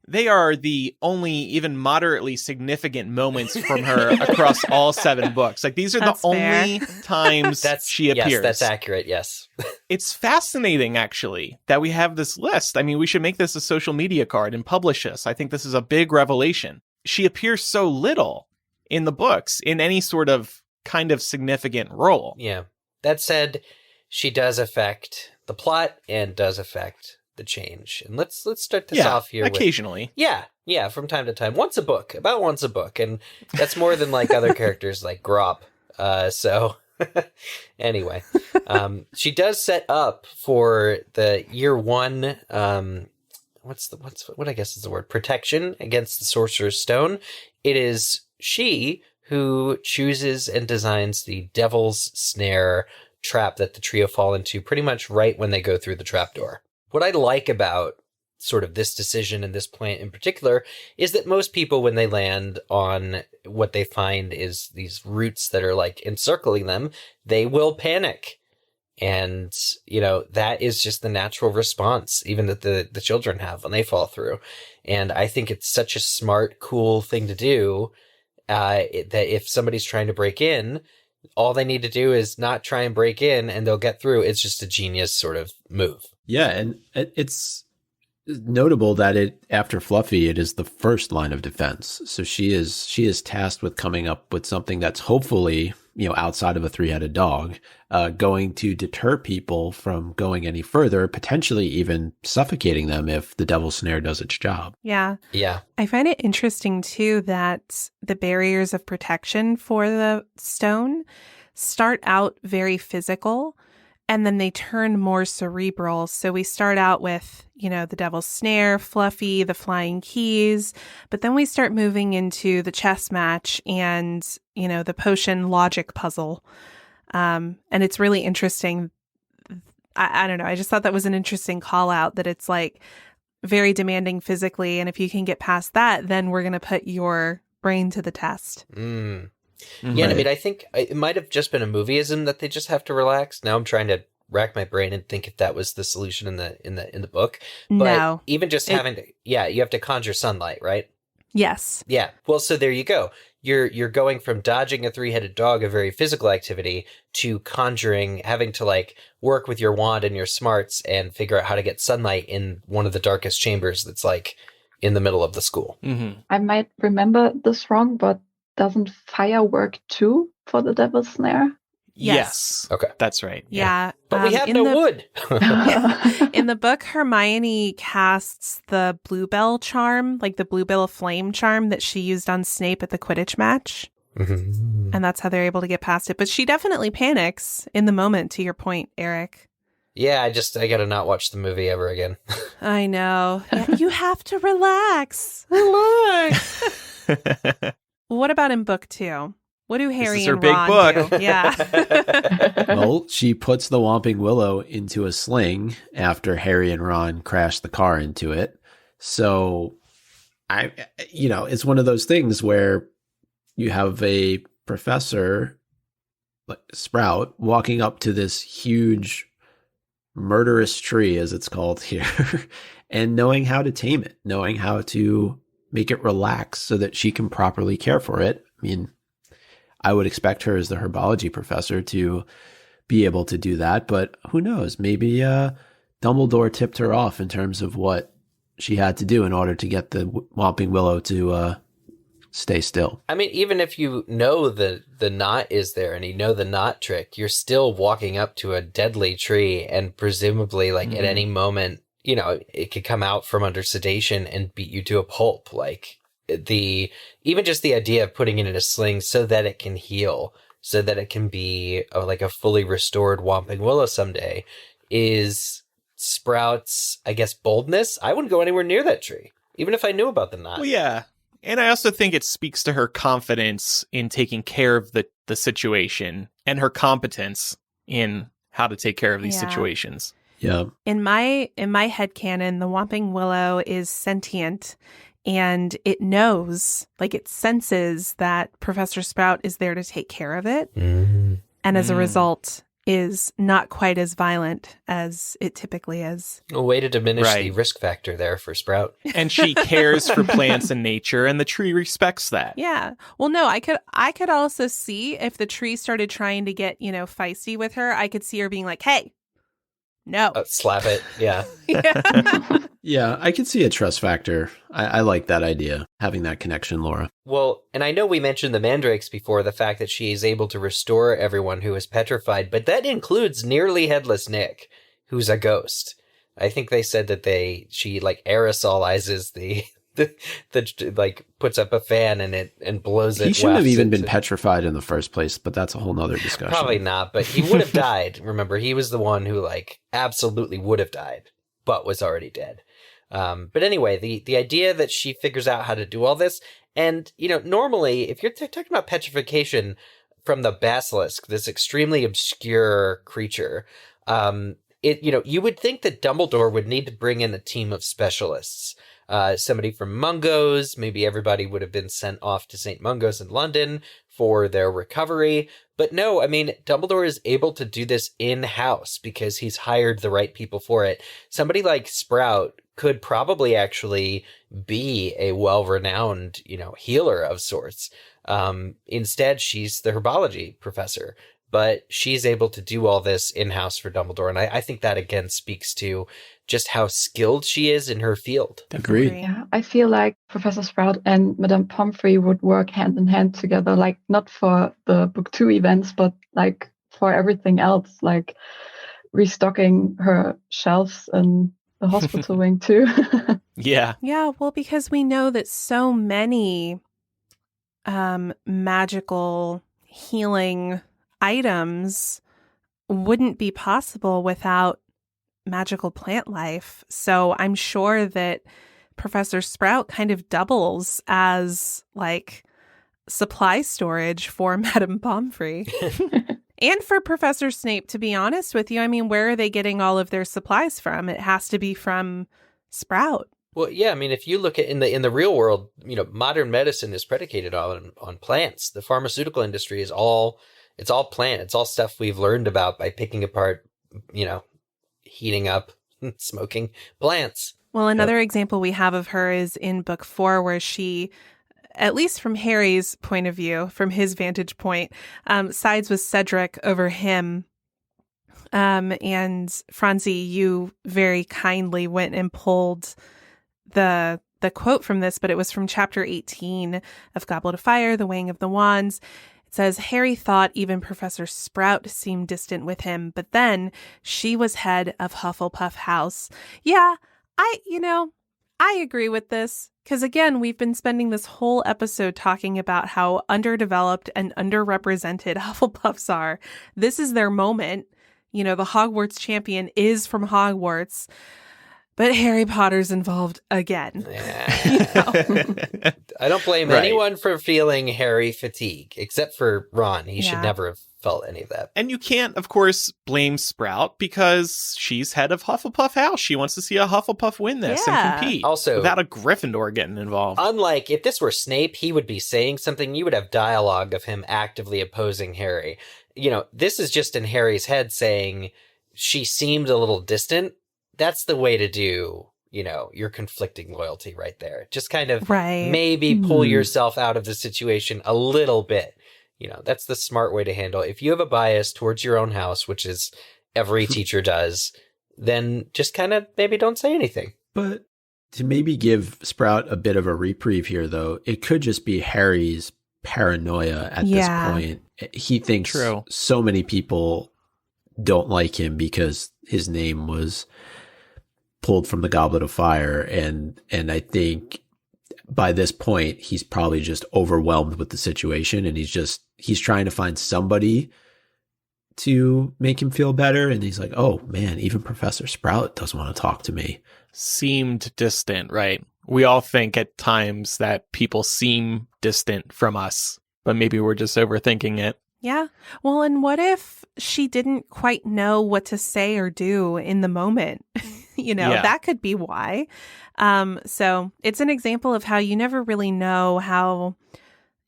They are the only even moderately significant moments from her across all 7 books. Like, these are That's the only times she appears. Yes, that's accurate, yes. It's fascinating, actually, that we have this list. I mean, we should make this a social media card and publish this. I think this is a big revelation. She appears so little in the books in any sort of kind of significant role. Yeah. That said, she does affect the plot and does affect the change. And let's start this off here. Occasionally. Yeah, from time to time. About once a book. And that's more than like other characters like Grop. So anyway, she does set up for the year 1, what I guess is the word, protection against the Sorcerer's Stone. It is she who chooses and designs the Devil's Snare trap that the trio fall into pretty much right when they go through the trapdoor. What I like about sort of this decision and this plant in particular is that most people, when they land on what they find is these roots that are like encircling them, they will panic. And, that is just the natural response, even that the children have when they fall through. And I think it's such a smart, cool thing to do, that if somebody's trying to break in, all they need to do is not try and break in and they'll get through. It's just a genius sort of move. Yeah, and it's notable that after Fluffy, it is the first line of defense. So she is tasked with coming up with something that's hopefully, outside of a 3-headed dog, going to deter people from going any further, potentially even suffocating them if the Devil's Snare does its job. Yeah. Yeah. I find it interesting, too, that the barriers of protection for the stone start out very physical, and then they turn more cerebral. So we start out with, the Devil's Snare, Fluffy, the flying keys, but then we start moving into the chess match and, the potion logic puzzle. And it's really interesting. I don't know. I just thought that was an interesting call out, that it's like very demanding physically. And if you can get past that, then we're going to put your brain to the test. Mm. Yeah, I mean, I think it might have just been a movieism that they just have to relax. Now I'm trying to rack my brain and think if that was the solution in the book. But no, even just having to, you have to conjure sunlight, right? Yes. Yeah. Well, so there you go. You're going from dodging a 3-headed dog, a very physical activity, to conjuring, having to like work with your wand and your smarts and figure out how to get sunlight in one of the darkest chambers that's like in the middle of the school. Mm-hmm. I might remember this wrong, but doesn't fire work too for the Devil's Snare? Yes. Okay. That's right. Yeah. But we have no wood. In the book, Hermione casts the Bluebell charm, like the Bluebell flame charm that she used on Snape at the Quidditch match. Mm-hmm. And that's how they're able to get past it. But she definitely panics in the moment, to your point, Eric. Yeah, I gotta not watch the movie ever again. I know. Yeah, you have to relax. Relax. What about in book 2? What do Harry and Ron do? Yeah. Well, she puts the Whomping Willow into a sling after Harry and Ron crash the car into it. So, it's one of those things where you have a Professor Sprout walking up to this huge murderous tree, as it's called here, and knowing how to tame it, knowing how to make it relax so that she can properly care for it. I mean, I would expect her as the herbology professor to be able to do that, but who knows? Maybe Dumbledore tipped her off in terms of what she had to do in order to get the Whomping Willow to stay still. I mean, even if you know the knot is there and you know the knot trick, you're still walking up to a deadly tree and presumably at any moment, it could come out from under sedation and beat you to a pulp. Like even just the idea of putting it in a sling so that it can heal, so that it can be a fully restored Whomping Willow someday is Sprout's, I guess, boldness. I wouldn't go anywhere near that tree, even if I knew about the knot. Well, yeah. And I also think it speaks to her confidence in taking care of the situation and her competence in how to take care of these situations. Yeah. In my headcanon, the Whomping Willow is sentient, and it knows, it senses that Professor Sprout is there to take care of it. Mm-hmm. And as a result, is not quite as violent as it typically is. A way to diminish Right. the risk factor there for Sprout. And she cares for plants and nature, and the tree respects that. Yeah. Well, no, I could also see if the tree started trying to get, feisty with her, I could see her being like, hey, no. Slap it. Yeah. Yeah. Yeah, I could see a trust factor. I like that idea, having that connection, Laura. Well, and I know we mentioned the mandrakes before, the fact that she is able to restore everyone who is petrified, but that includes nearly headless Nick, who's a ghost. I think they said that she aerosolizes the puts up a fan and blows it. He shouldn't have wafts even it been to- petrified in the first place, but that's a whole nother discussion. Probably not, but he would have died. Remember, he was the one who absolutely would have died, but was already dead. But anyway, the idea that she figures out how to do all this, and normally if you're talking about petrification from the basilisk, this extremely obscure creature, you would think that Dumbledore would need to bring in a team of specialists. Somebody from Mungo's, maybe everybody would have been sent off to St. Mungo's in London for their recovery. But no, I mean, Dumbledore is able to do this in-house because he's hired the right people for it. Somebody like Sprout could probably actually be a well-renowned, healer of sorts. Instead, she's the herbology professor. But she's able to do all this in-house for Dumbledore. And I think that, again, speaks to just how skilled she is in her field. Agreed. Yeah, I feel like Professor Sprout and Madame Pomfrey would work hand in hand together, not for the book 2 events, but for everything else, restocking her shelves in the hospital wing too. Yeah. Yeah, well, because we know that so many magical healing items wouldn't be possible without magical plant life. So I'm sure that Professor Sprout kind of doubles as supply storage for Madame Pomfrey. And for Professor Snape, to be honest with you. I mean, where are they getting all of their supplies from? It has to be from Sprout. Well, yeah, I mean, if you look at in the real world, modern medicine is predicated on plants. The pharmaceutical industry is all plant. It's all stuff we've learned about by picking apart, heating up, smoking plants. Well, another example we have of her is in book 4, where she, at least from Harry's point of view, from his vantage point, sides with Cedric over him. And Franzi, you very kindly went and pulled the quote from this, but it was from chapter 18 of Goblet of Fire, The Weighing of the Wands. It says, Harry thought even Professor Sprout seemed distant with him, but then she was head of Hufflepuff House. Yeah, I agree with this. Because again, we've been spending this whole episode talking about how underdeveloped and underrepresented Hufflepuffs are. This is their moment. The Hogwarts champion is from Hogwarts. But Harry Potter's involved again. Yeah. I don't blame Right. anyone for feeling Harry fatigue, except for Ron. He should never have felt any of that. And you can't, of course, blame Sprout because she's head of Hufflepuff House. She wants to see a Hufflepuff win this and compete. Also, without a Gryffindor getting involved. Unlike if this were Snape, he would be saying something. You would have dialogue of him actively opposing Harry. This is just in Harry's head saying she seemed a little distant. That's the way to do, your conflicting loyalty right there. Just kind of maybe pull yourself out of the situation a little bit. That's the smart way to handle it. If you have a bias towards your own house, which is every teacher does, then just kind of maybe don't say anything. But to maybe give Sprout a bit of a reprieve here, though, it could just be Harry's paranoia at this point. He thinks so many people don't like him because his name was pulled from the Goblet of Fire. And I think by this point, he's probably just overwhelmed with the situation, and he's trying to find somebody to make him feel better. And he's like, oh man, even Professor Sprout doesn't want to talk to me. Seemed distant, right? We all think at times that people seem distant from us, but maybe we're just overthinking it. Yeah. Well, and what if she didn't quite know what to say or do in the moment? That could be why. So it's an example of how you never really know how,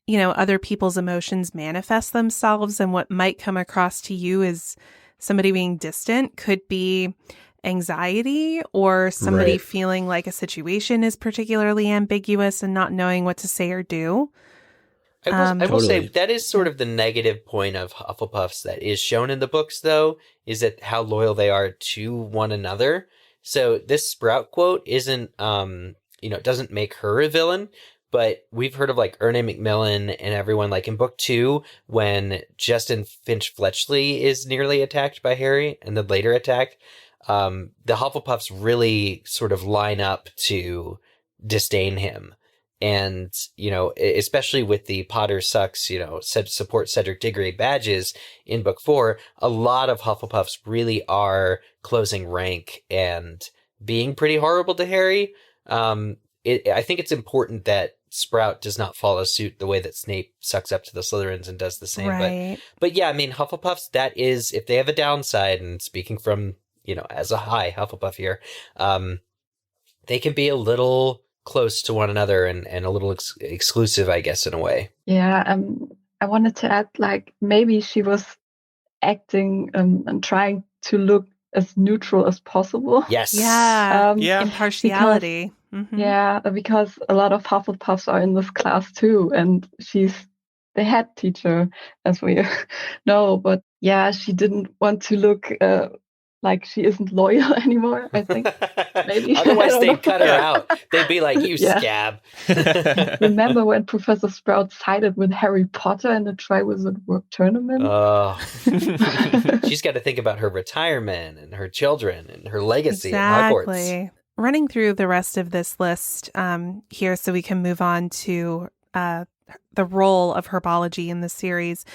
other people's emotions manifest themselves, and what might come across to you is somebody being distant could be anxiety or somebody Right. feeling like a situation is particularly ambiguous and not knowing what to say or do. I will say Totally. that is sort of the negative point of Hufflepuffs that is shown in the books, though, is that how loyal they are to one another. So this Sprout quote isn't, it doesn't make her a villain, but we've heard of like Erne Macmillan and everyone, like in book 2, when Justin Finch Fletchley is nearly attacked by Harry and then later attacked, the Hufflepuffs really sort of line up to disdain him. And, especially with the Potter Sucks, support Cedric Diggory badges in book 4, a lot of Hufflepuffs really are closing rank and being pretty horrible to Harry. I think it's important that Sprout does not follow suit the way that Snape sucks up to the Slytherins and does the same. Right. But yeah, I mean, Hufflepuffs, that is, if they have a downside, and speaking from, as a high Hufflepuff here, they can be a little close to one another and a little exclusive, I guess, in a way. Yeah, I wanted to add, like, maybe she was acting and trying to look as neutral as possible. Yes. Yeah. Yeah. Impartiality. Mhm. Yeah, because a lot of Hufflepuffs are in this class too, and she's the head teacher, as we know. But yeah, she didn't want to look like she isn't loyal anymore, I think. Maybe. Otherwise, I don't they'd know. cut her out. They'd be like, you Yeah. scab. Remember when Professor Sprout sided with Harry Potter in the Triwizard World Tournament? Oh. She's got to think about her retirement and her children and her legacy at Hogwarts. Exactly. Running through the rest of this list here so we can move on to the role of herbology in the series.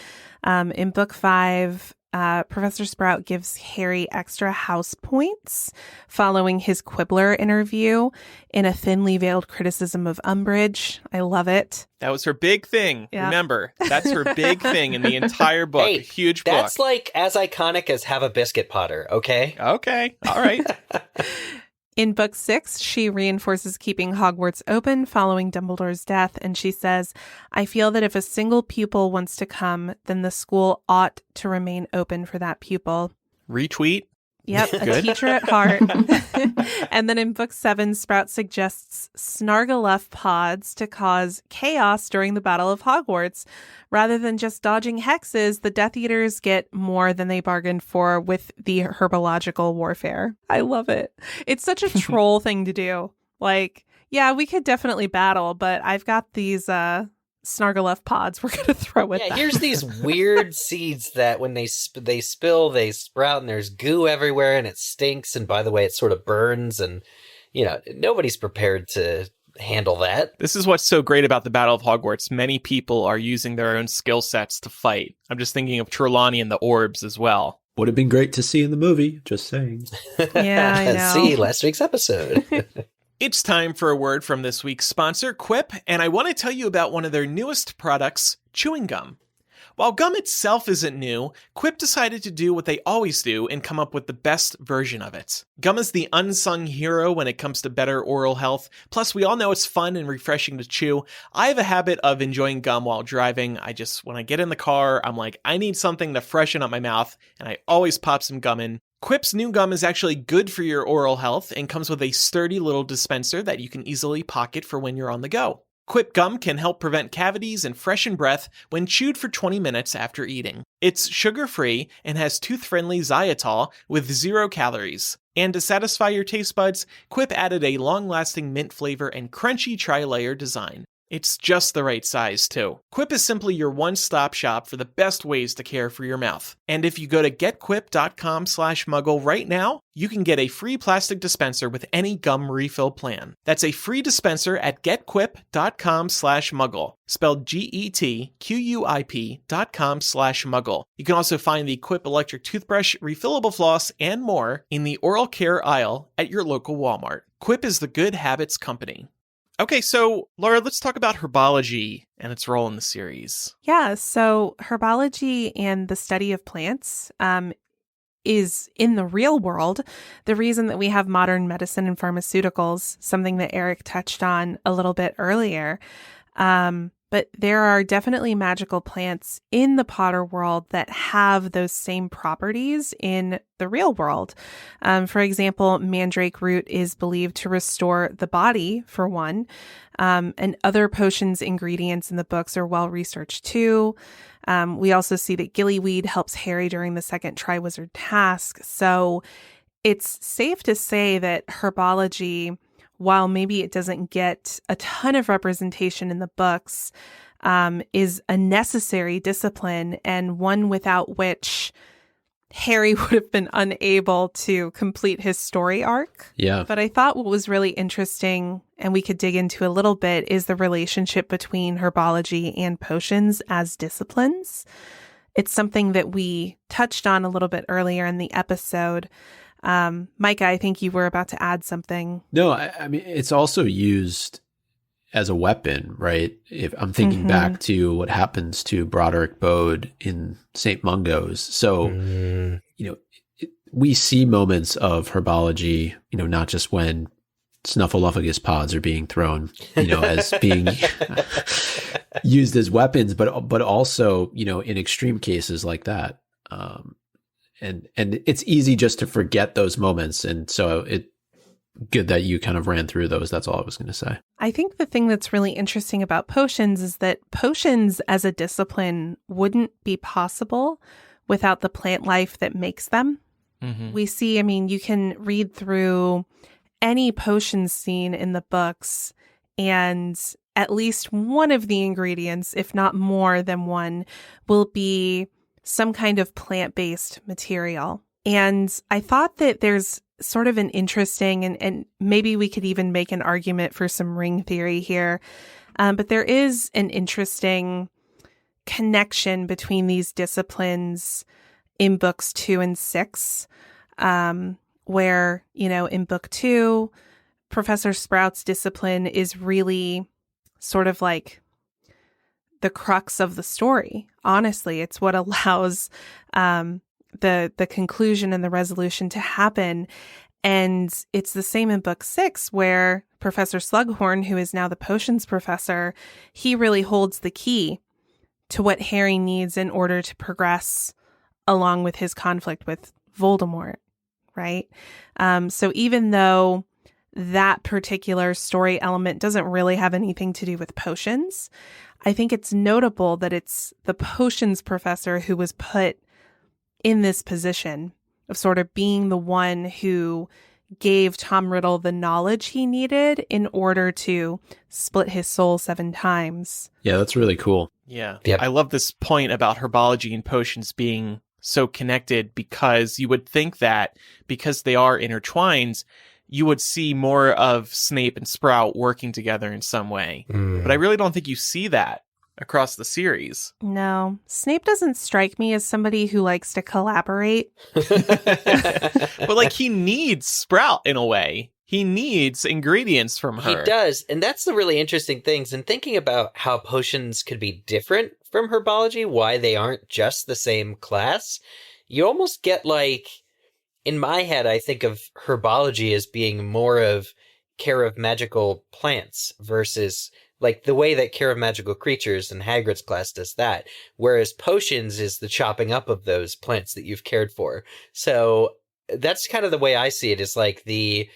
In book 5, Professor Sprout gives Harry extra house points following his Quibbler interview in a thinly veiled criticism of Umbridge. I love it. That was her big thing. Yeah. Remember, that's her big thing in the entire book. Hey, a huge That's book. like as iconic as Have a Biscuit, Potter, okay? Okay. All right. In book 6, she reinforces keeping Hogwarts open following Dumbledore's death, and she says, I feel that if a single pupil wants to come, then the school ought to remain open for that pupil. Retweet. Yep, a Good. teacher at heart. And then in book 7, Sprout suggests Snargaluff pods to cause chaos during the Battle of Hogwarts. Rather than just dodging hexes, the Death Eaters get more than they bargained for with the herbological warfare. I love it. It's such a troll thing to do. Like, yeah, we could definitely battle, but I've got these Snargaluff pods we're going to throw with Yeah, them. here's these weird seeds that when they spill, they sprout, and there's goo everywhere, and it stinks. And by the way, it sort of burns, and nobody's prepared to handle that. This is what's so great about the Battle of Hogwarts. Many people are using their own skill sets to fight. I'm just thinking of Trelawney and the orbs as well. Would have been great to see in the movie, just saying. Yeah, I know. See last week's episode. It's time for a word from this week's sponsor, Quip, and I want to tell you about one of their newest products, chewing gum. While gum itself isn't new, Quip decided to do what they always do and come up with the best version of it. Gum is the unsung hero when it comes to better oral health, plus we all know it's fun and refreshing to chew. I have a habit of enjoying gum while driving. When I get in the car, I'm like, I need something to freshen up my mouth, and I always pop some gum in. Quip's new gum is actually good for your oral health and comes with a sturdy little dispenser that you can easily pocket for when you're on the go. Quip gum can help prevent cavities and freshen breath when chewed for 20 minutes after eating. It's sugar-free and has tooth-friendly xylitol with 0 calories. And to satisfy your taste buds, Quip added a long-lasting mint flavor and crunchy tri-layer design. It's just the right size, too. Quip is simply your one-stop shop for the best ways to care for your mouth. And if you go to getquip.com/muggle right now, you can get a free plastic dispenser with any gum refill plan. That's a free dispenser at getquip.com/muggle, spelled GETQUIP.com/muggle. You can also find the Quip electric toothbrush, refillable floss, and more in the oral care aisle at your local Walmart. Quip is the good habits company. Okay, so Laura, let's talk about herbology and its role in the series. Yeah, so herbology and the study of plants is, in the real world, the reason that we have modern medicine and pharmaceuticals, something that Eric touched on a little bit earlier. But there are definitely magical plants in the Potter world that have those same properties in the real world. For example, mandrake root is believed to restore the body, for one. And other potions ingredients in the books are well researched too. We also see that gillyweed helps Harry during the second Triwizard task. So it's safe to say that herbology, while maybe it doesn't get a ton of representation in the books, is a necessary discipline and one without which Harry would have been unable to complete his story arc. Yeah. But I thought what was really interesting, and we could dig into a little bit, is the relationship between herbology and potions as disciplines. It's something that we touched on a little bit earlier in the episode. Micah, I think you were about to add something. No, I mean, it's also used as a weapon, right? If I'm thinking back to what happens to Broderick Bode in St. Mungo's. So, we see moments of herbology, not just when Snuffleupagus pods are being thrown, as being used as weapons, but also, in extreme cases like that. And it's easy just to forget those moments. And so good that you kind of ran through those. That's all I was going to say. I think the thing that's really interesting about potions is that potions as a discipline wouldn't be possible without the plant life that makes them. Mm-hmm. We see, you can read through any potion scene in the books, and at least one of the ingredients, if not more than one, will be some kind of plant-based material. And I thought that there's sort of an interesting, and maybe we could even make an argument for some ring theory here, but there is an interesting connection between these disciplines in books 2 and 6, where, in book 2, Professor Sprout's discipline is really sort of like the crux of the story. Honestly, it's what allows the conclusion and the resolution to happen. And it's the same in book 6, where Professor Slughorn, who is now the potions professor, he really holds the key to what Harry needs in order to progress along with his conflict with Voldemort, right? So even though that particular story element doesn't really have anything to do with potions, I think it's notable that it's the potions professor who was put in this position of sort of being the one who gave Tom Riddle the knowledge he needed in order to split his soul 7 times. Yeah, that's really cool. Yeah. Yep. I love this point about herbology and potions being so connected, because you would think that because they are intertwined, you would see more of Snape and Sprout working together in some way. But I really don't think you see that across the series. No, Snape doesn't strike me as somebody who likes to collaborate. But he needs Sprout in a way. He needs ingredients from her. He does. And that's the really interesting things. And thinking about how potions could be different from herbology, why they aren't just the same class, you almost get in my head, I think of herbology as being more of care of magical plants versus the way that care of magical creatures and Hagrid's class does that. Whereas potions is the chopping up of those plants that you've cared for. So that's kind of the way I see it, is the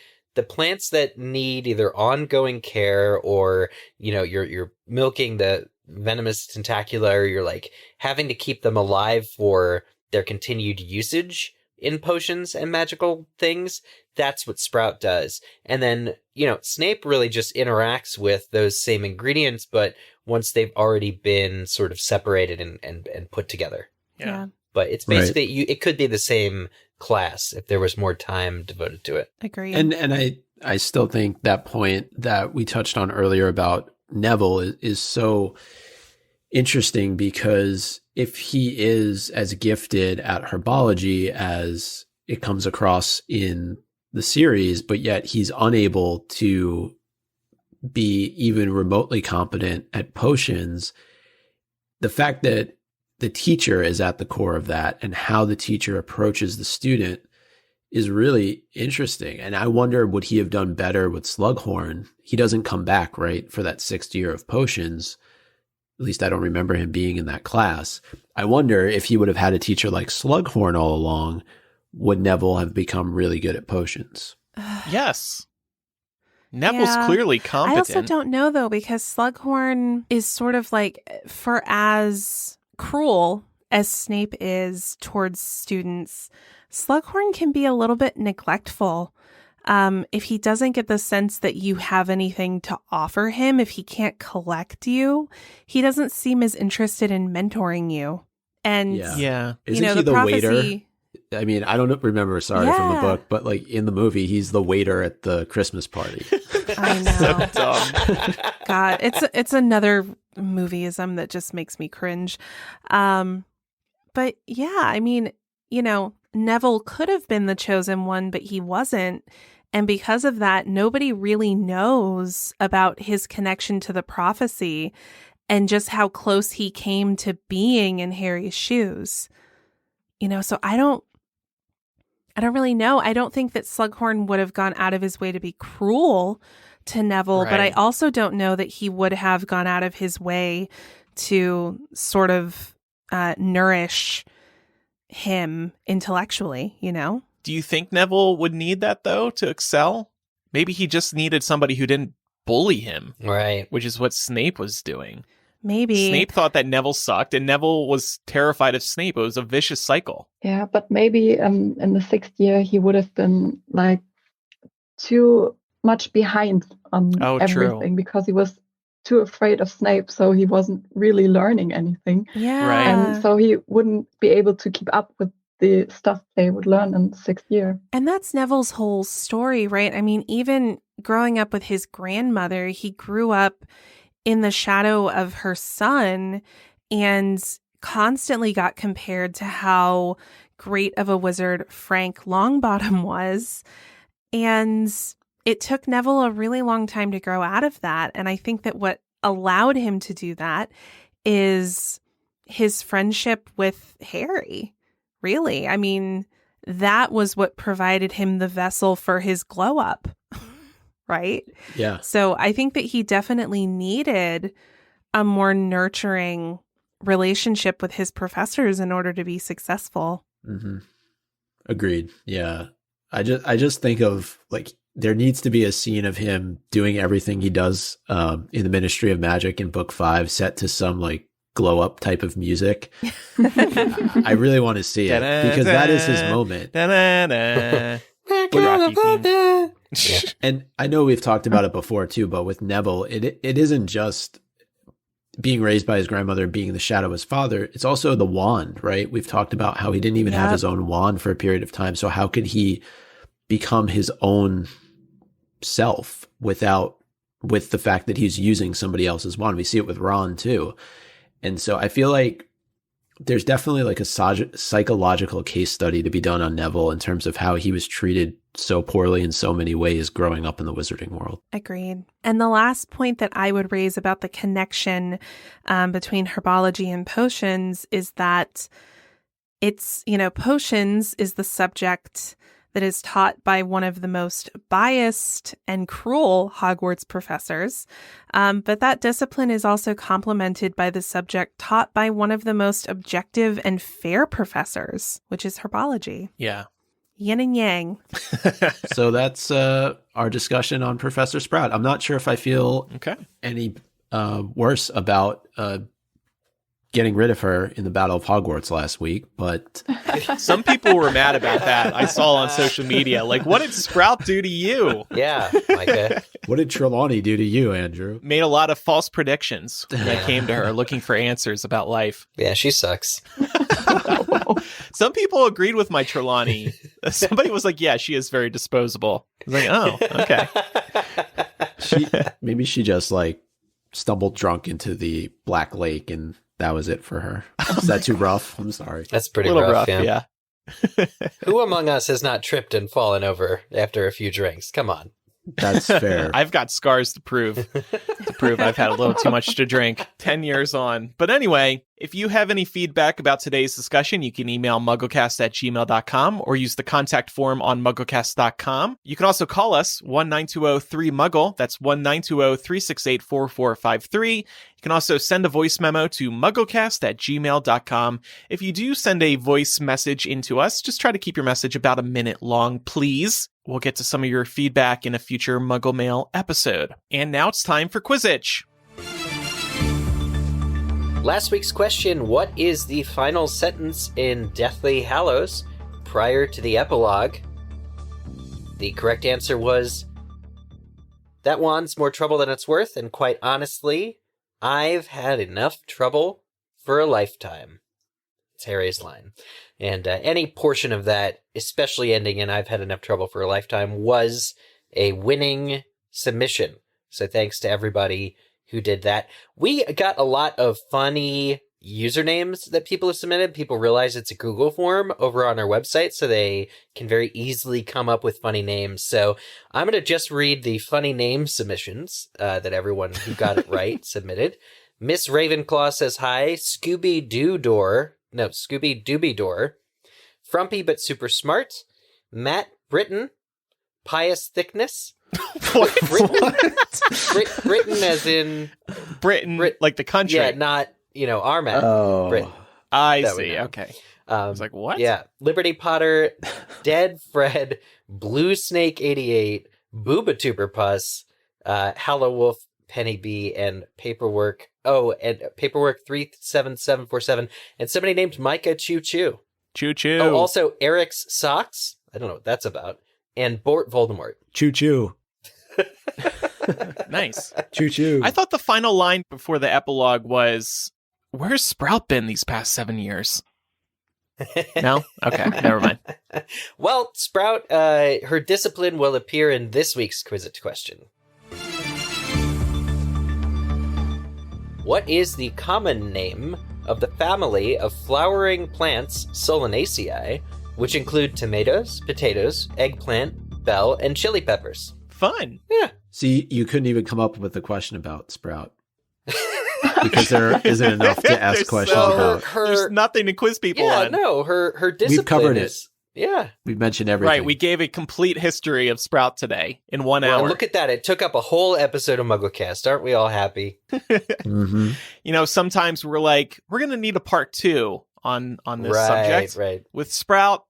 plants that need either ongoing care or, you're milking the venomous tentacula, or you're having to keep them alive for their continued usage in potions and magical things. That's what Sprout does. And then, Snape really just interacts with those same ingredients, but once they've already been sort of separated and put together. Yeah. But it's basically, it could be the same class if there was more time devoted to it. Agreed. And I still think that point that we touched on earlier about Neville is so interesting, because if he is as gifted at herbology as it comes across in the series, but yet he's unable to be even remotely competent at potions, the fact that the teacher is at the core of that and how the teacher approaches the student is really interesting. And I wonder, would he have done better with Slughorn? He doesn't come back, right, for that 6th year of potions. least I don't remember him being in that class. I wonder if he would have had a teacher like Slughorn all along, would Neville have become really good at potions? Yes. Neville's clearly competent. I also don't know, though, because Slughorn is sort of like, for as cruel as Snape is towards students, Slughorn can be a little bit neglectful. If he doesn't get the sense that you have anything to offer him, if he can't collect you, he doesn't seem as interested in mentoring you. And yeah. Isn't he the waiter? I mean, I don't remember, from the book, but like in the movie, he's the waiter at the Christmas party. I know. So dumb. God, it's another movieism that just makes me cringe. But yeah, I mean, Neville could have been the chosen one, but he wasn't. And because of that, nobody really knows about his connection to the prophecy and just how close he came to being in Harry's shoes. So I don't really know. I don't think that Slughorn would have gone out of his way to be cruel to Neville, but I also don't know that he would have gone out of his way to sort of nourish him intellectually, Do you think Neville would need that, though, to excel? Maybe he just needed somebody who didn't bully him. Right. Which is what Snape was doing. Maybe. Snape thought that Neville sucked, and Neville was terrified of Snape. It was a vicious cycle. Yeah, but maybe in the 6th year, he would have been like too much behind on everything because he was too afraid of Snape, so he wasn't really learning anything. Yeah. Right. And so he wouldn't be able to keep up with the stuff they would learn in the 6th year. And that's Neville's whole story, right? I mean, even growing up with his grandmother, he grew up in the shadow of her son and constantly got compared to how great of a wizard Frank Longbottom was. And it took Neville a really long time to grow out of that. And I think that what allowed him to do that is his friendship with Harry. Really. I mean, that was what provided him the vessel for his glow up. Right? Yeah. So I think that he definitely needed a more nurturing relationship with his professors in order to be successful. Mm-hmm. Agreed. Yeah. I just think of like, there needs to be a scene of him doing everything he does in the Ministry of Magic in book 5 set to some like glow up type of music. I really want to see it because that is his moment. Yeah. And I know we've talked about it before too, but with Neville, it isn't just being raised by his grandmother and being in the shadow of his father. It's also the wand, right? We've talked about how he didn't even have his own wand for a period of time. So how could he become his own self with the fact that he's using somebody else's wand? We see it with Ron too. And so I feel like there's definitely like a psychological case study to be done on Neville in terms of how he was treated so poorly in so many ways growing up in the wizarding world. Agreed. And the last point that I would raise about the connection between herbology and potions is that it's, potions is the subject that is taught by one of the most biased and cruel Hogwarts professors. But that discipline is also complemented by the subject taught by one of the most objective and fair professors, which is herbology. Yeah. Yin and yang. So that's our discussion on Professor Sprout. I'm not sure if I feel any worse about getting rid of her in the Battle of Hogwarts last week, but some people were mad about that. I saw on social media, like, what did Sprout do to you? Yeah, Micah. What did Trelawney do to you, Andrew? Made a lot of false predictions when I came to her looking for answers about life. Yeah, she sucks. Some people agreed with my Trelawney. Somebody was like, yeah, she is very disposable. I was like, oh, okay. Maybe she just like stumbled drunk into the Black Lake and that was it for her. Is that too rough? I'm sorry. That's pretty rough, yeah. Who among us has not tripped and fallen over after a few drinks? Come on. That's fair. I've got scars to prove I've had a little too much to drink 10 years on. But anyway, If you have any feedback about today's discussion, you can email MuggleCast@gmail.com or use the contact form on MuggleCast.com. You can also call us 1-920-3-MUGGLE. That's 1-920-368-4453. You can also send a voice memo to MuggleCast@gmail.com. If you do send a voice message into us, just try to keep your message about a minute long, please. We'll get to some of your feedback in a future Muggle Mail episode. And now it's time for Quizitch. Last week's question, what is the final sentence in Deathly Hallows prior to the epilogue? The correct answer was, that wand's more trouble than it's worth, and quite honestly, I've had enough trouble for a lifetime. It's Harry's line. And any portion of that, especially ending in I've had enough trouble for a lifetime, was a winning submission. So thanks to everybody who did that. We got a lot of funny usernames that people have submitted. People realize it's a Google form over on our website, so they can very easily come up with funny names. So I'm going to just read the funny name submissions that everyone who got it right submitted. Miss Ravenclaw says hi. Scooby Dooby Door. Frumpy but super smart. Matt Britton. Pious Thickness. What? Britain as in Britain, like the country. Yeah, not, our Matt. Oh, Britain. I That we see. know. Okay. I was like, what? Yeah. Liberty Potter, Dead Fred, Blue Snake 88, Boobatuber Puss, Hallowolf, Penny B, and Paperwork. Oh, and Paperwork 37747, and somebody named Micah Choo Choo. Choo choo. Oh, also Eric's Socks. I don't know what that's about. And Bort Voldemort. choo choo, Nice. choo choo. I thought the final line before the epilogue was, where's Sprout been these past 7 years? No? Okay, never mind. Well, Sprout, her discipline will appear in this week's Quizit question. What is the common name of the family of flowering plants Solanaceae, which include tomatoes, potatoes, eggplant, bell, and chili peppers? Fun. Yeah. See, you couldn't even come up with a question about Sprout because there isn't enough to ask There's questions so- about. There's nothing to quiz people Yeah, on. no, her discipline covered it. is... Yeah. We mentioned everything. Right, we gave a complete history of Sprout today in 1 Well, hour. look at that. It took up a whole episode of MuggleCast. Aren't we all happy? Mm-hmm. Sometimes we're like, we're going to need a part 2 on this subject. Right. With Sprout,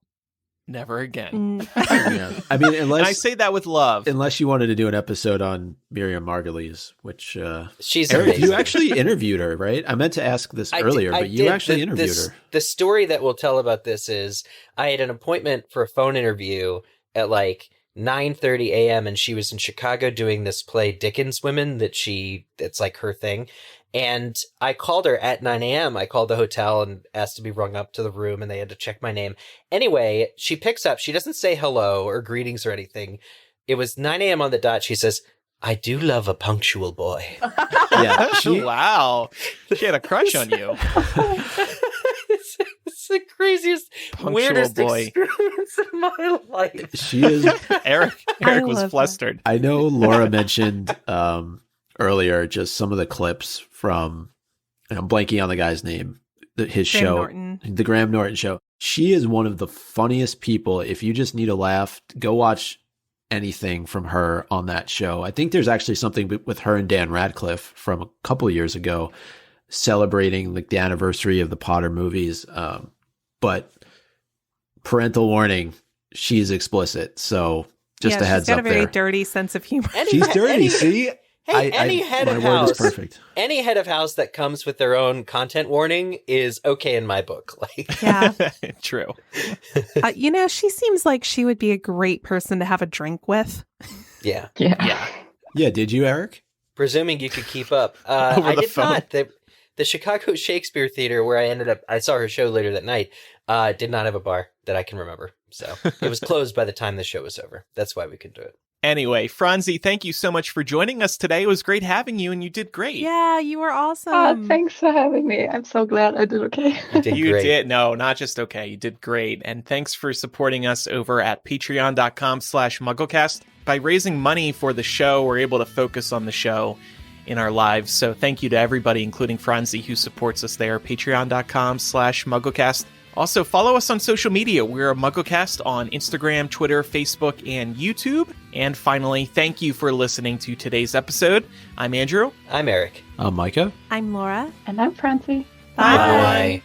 never again. Yeah. I mean, And I say that with love. unless you wanted to do an episode on Miriam Margoyles, which She's Eric, amazing. you actually interviewed her, right? I meant to ask this earlier, but you did. actually interviewed her. The story that we'll tell about this is I had an appointment for a phone interview at like 9:30 a.m. and she was in Chicago doing this play Dickens Women that's like her thing. And I called her at 9 a.m. I called the hotel and asked to be rung up to the room, and they had to check my name. Anyway, she picks up. She doesn't say hello or greetings or anything. It was 9 a.m. on the dot. She says, "I do love a punctual boy." Yeah, Wow. She had a crush on you. It's the craziest, Punctual weirdest boy. experience of my life. she is. Eric I was love flustered. I know Laura mentioned earlier just some of the clips from, and I'm blanking on the guy's name, his Graham show, Norton. the Graham Norton show. She is one of the funniest people. If you just need a laugh, go watch anything from her on that show. I think there's actually something with her and Dan Radcliffe from a couple of years ago celebrating like the anniversary of the Potter movies. But parental warning, she's explicit. So just a heads she's got up a very there. dirty sense of humor. She's dirty. See? Hey, any head my of word house, is perfect. any head of house that comes with their own content warning is okay in my book. Like, Yeah. True. She seems like she would be a great person to have a drink with. yeah. Yeah. Yeah. Did you, Eric? Presuming you could keep up. Over I the did phone. not. The Chicago Shakespeare Theater, where I saw her show later that night, did not have a bar that I can remember. So it was closed by the time the show was over. That's why we couldn't do it. Anyway, Franzi, thank you so much for joining us today. It was great having you, and you did great. Yeah, you were awesome. Thanks for having me. I'm so glad I did okay. You did You great. did. No, not just okay. You did great. And thanks for supporting us over at patreon.com/MuggleCast. By raising money for the show, we're able to focus on the show in our lives. So thank you to everybody, including Franzi, who supports us there. Patreon.com/MuggleCast. Also, follow us on social media. We're a MuggleCast on Instagram, Twitter, Facebook, and YouTube. And finally, thank you for listening to today's episode. I'm Andrew. I'm Eric. I'm Micah. I'm Laura. And I'm Francie. Bye. Bye.